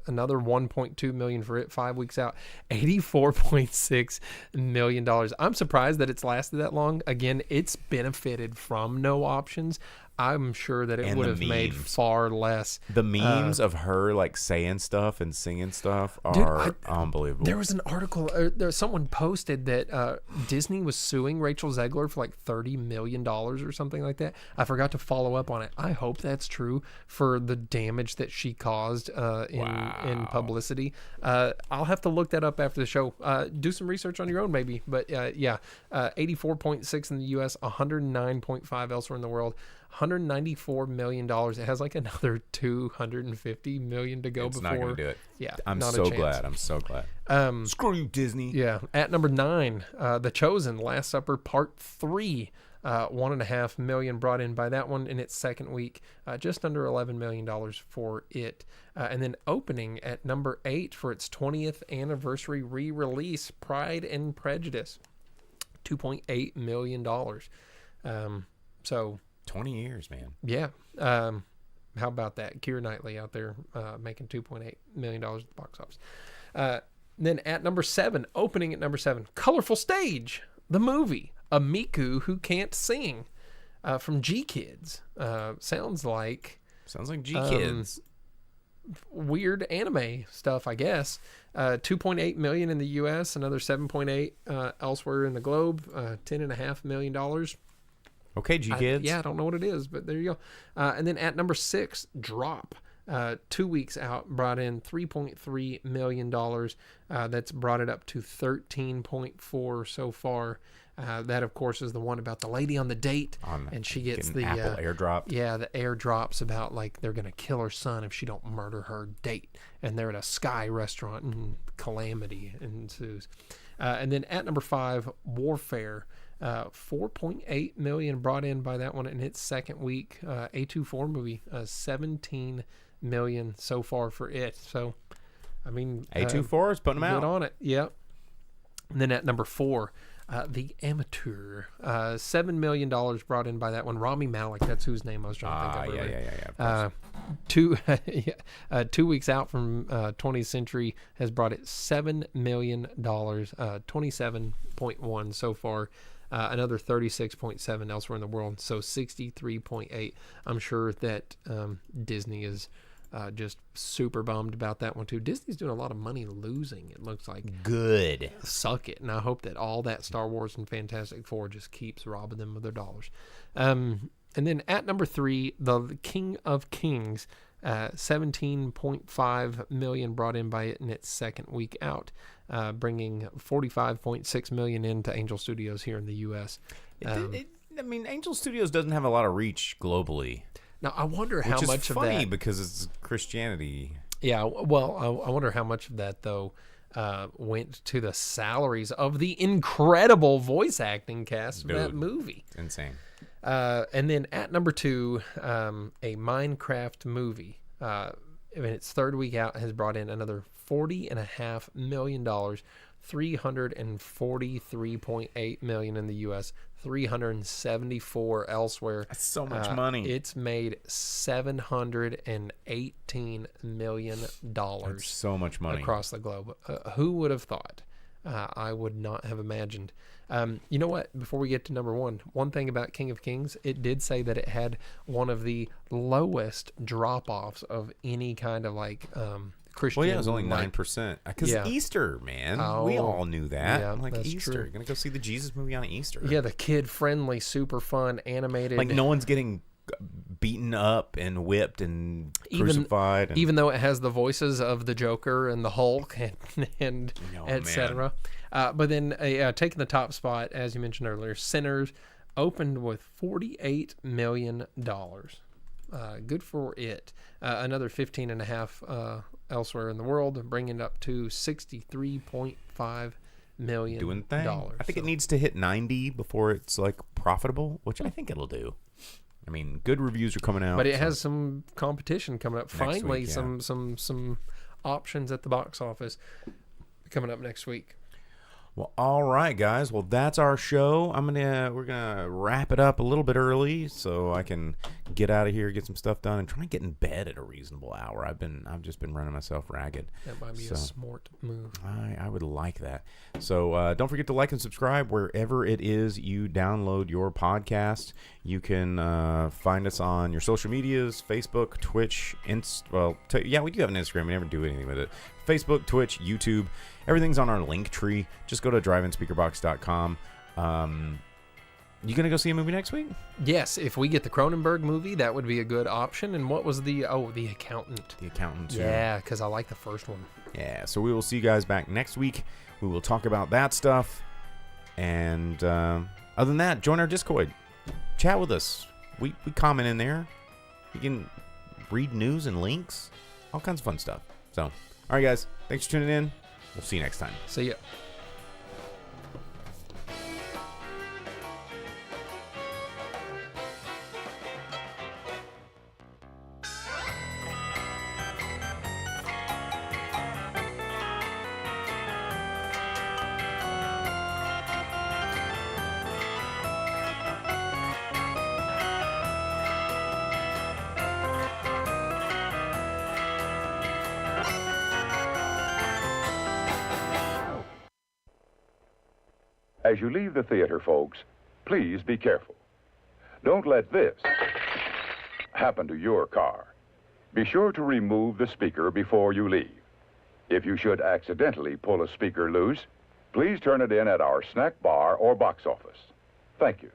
Speaker 6: another 1.2 million for it, 5 weeks out, $84.6 million. I'm surprised that it's lasted that long. Again, it's benefited from no options. I'm sure that it would have made far less.
Speaker 1: The memes of her like saying stuff and singing stuff are unbelievable.
Speaker 6: There was an article, someone posted that Disney was suing Rachel Zegler for like $30 million or something like that. I forgot to follow up on it. I hope that's true for the damage that she caused in publicity. I'll have to look that up after the show. Do some research on your own maybe. But 84.6 in the U.S., 109.5 elsewhere in the world. $194 million. It has like another $250 million to go before.
Speaker 1: It's not going to do it.
Speaker 6: Yeah,
Speaker 1: I'm so glad. Screw you, Disney.
Speaker 6: Yeah. At number 9, The Chosen, Last Supper Part 3. $1.5 million brought in by that one in its second week. Just under $11 million for it. And then opening at number 8 for its 20th anniversary re-release, Pride and Prejudice. $2.8 million. So
Speaker 1: 20 years, man.
Speaker 6: yeah. How about that? Keira Knightley out there making $2.8 million at the box office. Then at number 7, opening at number 7, Colorful Stage, the movie, A Miku Who Can't Sing, from G-Kids. Sounds like
Speaker 1: G-Kids.
Speaker 6: Weird anime stuff, I guess. 2.8 million in the U.S., another 7.8 elsewhere in the globe. $10.5 million.
Speaker 1: Okay, G-Kids.
Speaker 6: I don't know what it is, but there you go. And then at number 6, Drop. 2 weeks out, brought in $3.3 million. That's brought it up to 13.4 so far. That, of course, is the one about the lady on the date, and she gets the
Speaker 1: Apple airdrop.
Speaker 6: Yeah, the airdrops about like they're gonna kill her son if she don't murder her date, and they're at a Sky restaurant, and calamity ensues. And then at number 5, Warfare. 4.8 million brought in by that one in its second week. A24 movie, 17 million so far for it. So, I mean,
Speaker 1: A24 is putting them out.
Speaker 6: Good on it. Yep. And then at number 4, The Amateur. $7 million brought in by that one. Rami Malek, that's whose name I was trying to think of earlier.
Speaker 1: Yeah.
Speaker 6: 2 weeks out from 20th Century has brought it $7 million, 27.1 so far. Another 36.7 elsewhere in the world, so 63.8. I'm sure that Disney is just super bummed about that one too. Disney's doing a lot of money losing, it looks like.
Speaker 1: Good.
Speaker 6: Suck it. And I hope that all that Star Wars and Fantastic Four just keeps robbing them of their dollars. And then at number 3, The King of Kings. 17.5 million brought in by it in its second week out, bringing 45.6 million into Angel Studios here in the U.S.
Speaker 1: I mean, Angel Studios doesn't have a lot of reach globally.
Speaker 6: Now, I wonder how much of that...
Speaker 1: Which is funny because it's Christianity.
Speaker 6: Yeah, well, I wonder how much of that, though, went to the salaries of the incredible voice acting cast of that movie.
Speaker 1: It's insane.
Speaker 6: And then at number 2, a Minecraft movie, in its third week out, has brought in another $40.5 million, $343.8 million in the U.S., 374 elsewhere.
Speaker 1: That's so much money.
Speaker 6: It's made $718 million.
Speaker 1: That's so much money
Speaker 6: across the globe. Who would have thought? I would not have imagined. You know what? Before we get to number 1, one thing about King of Kings, it did say that it had one of the lowest drop-offs of any kind of like Christian.
Speaker 1: Well, yeah, it was only 9%. Because Easter, man. We all knew that.
Speaker 6: Yeah,
Speaker 1: like
Speaker 6: that's
Speaker 1: Easter.
Speaker 6: true.
Speaker 1: You're going to go see the Jesus movie on Easter.
Speaker 6: Yeah, the kid-friendly, super fun, animated.
Speaker 1: Like no one's getting beaten up and whipped and crucified.
Speaker 6: Even though it has the voices of the Joker and the Hulk and etc. But then taking the top spot, as you mentioned earlier, Sinners opened with $48 million. Good for it. Another 15.5 elsewhere in the world, bringing it up to $63.5 million.
Speaker 1: Doing thing. I think it needs to hit 90 before it's like profitable, which I think it'll do. I mean, good reviews are coming out.
Speaker 6: But it has some competition coming up. Finally,
Speaker 1: week, yeah.
Speaker 6: some options at the box office coming up next week.
Speaker 1: Well, all right, guys. Well, that's our show. We're gonna wrap it up a little bit early so I can get out of here, get some stuff done, and try and get in bed at a reasonable hour. I've just been running myself ragged.
Speaker 6: That might be a smart move.
Speaker 1: I would like that. So don't forget to like and subscribe wherever it is you download your podcast. You can find us on your social medias: Facebook, Twitch, we do have an Instagram. We never do anything with it. Facebook, Twitch, YouTube. Everything's on our link tree. Just go to driveinspeakerbox.com. You gonna go see a movie next week?
Speaker 6: Yes, if we get the Cronenberg movie, that would be a good option. And what was the Accountant?
Speaker 1: The Accountant too.
Speaker 6: Yeah, because I like the first one.
Speaker 1: Yeah, so we will see you guys back next week. We will talk about that stuff. And other than that, join our Discord. Chat with us. We comment in there. You can read news and links. All kinds of fun stuff. So, all right, guys. Thanks for tuning in. We'll see you next time.
Speaker 6: See ya.
Speaker 7: As you leave the theater, folks, please be careful. Don't let this happen to your car. Be sure to remove the speaker before you leave. If you should accidentally pull a speaker loose, please turn it in at our snack bar or box office. Thank you.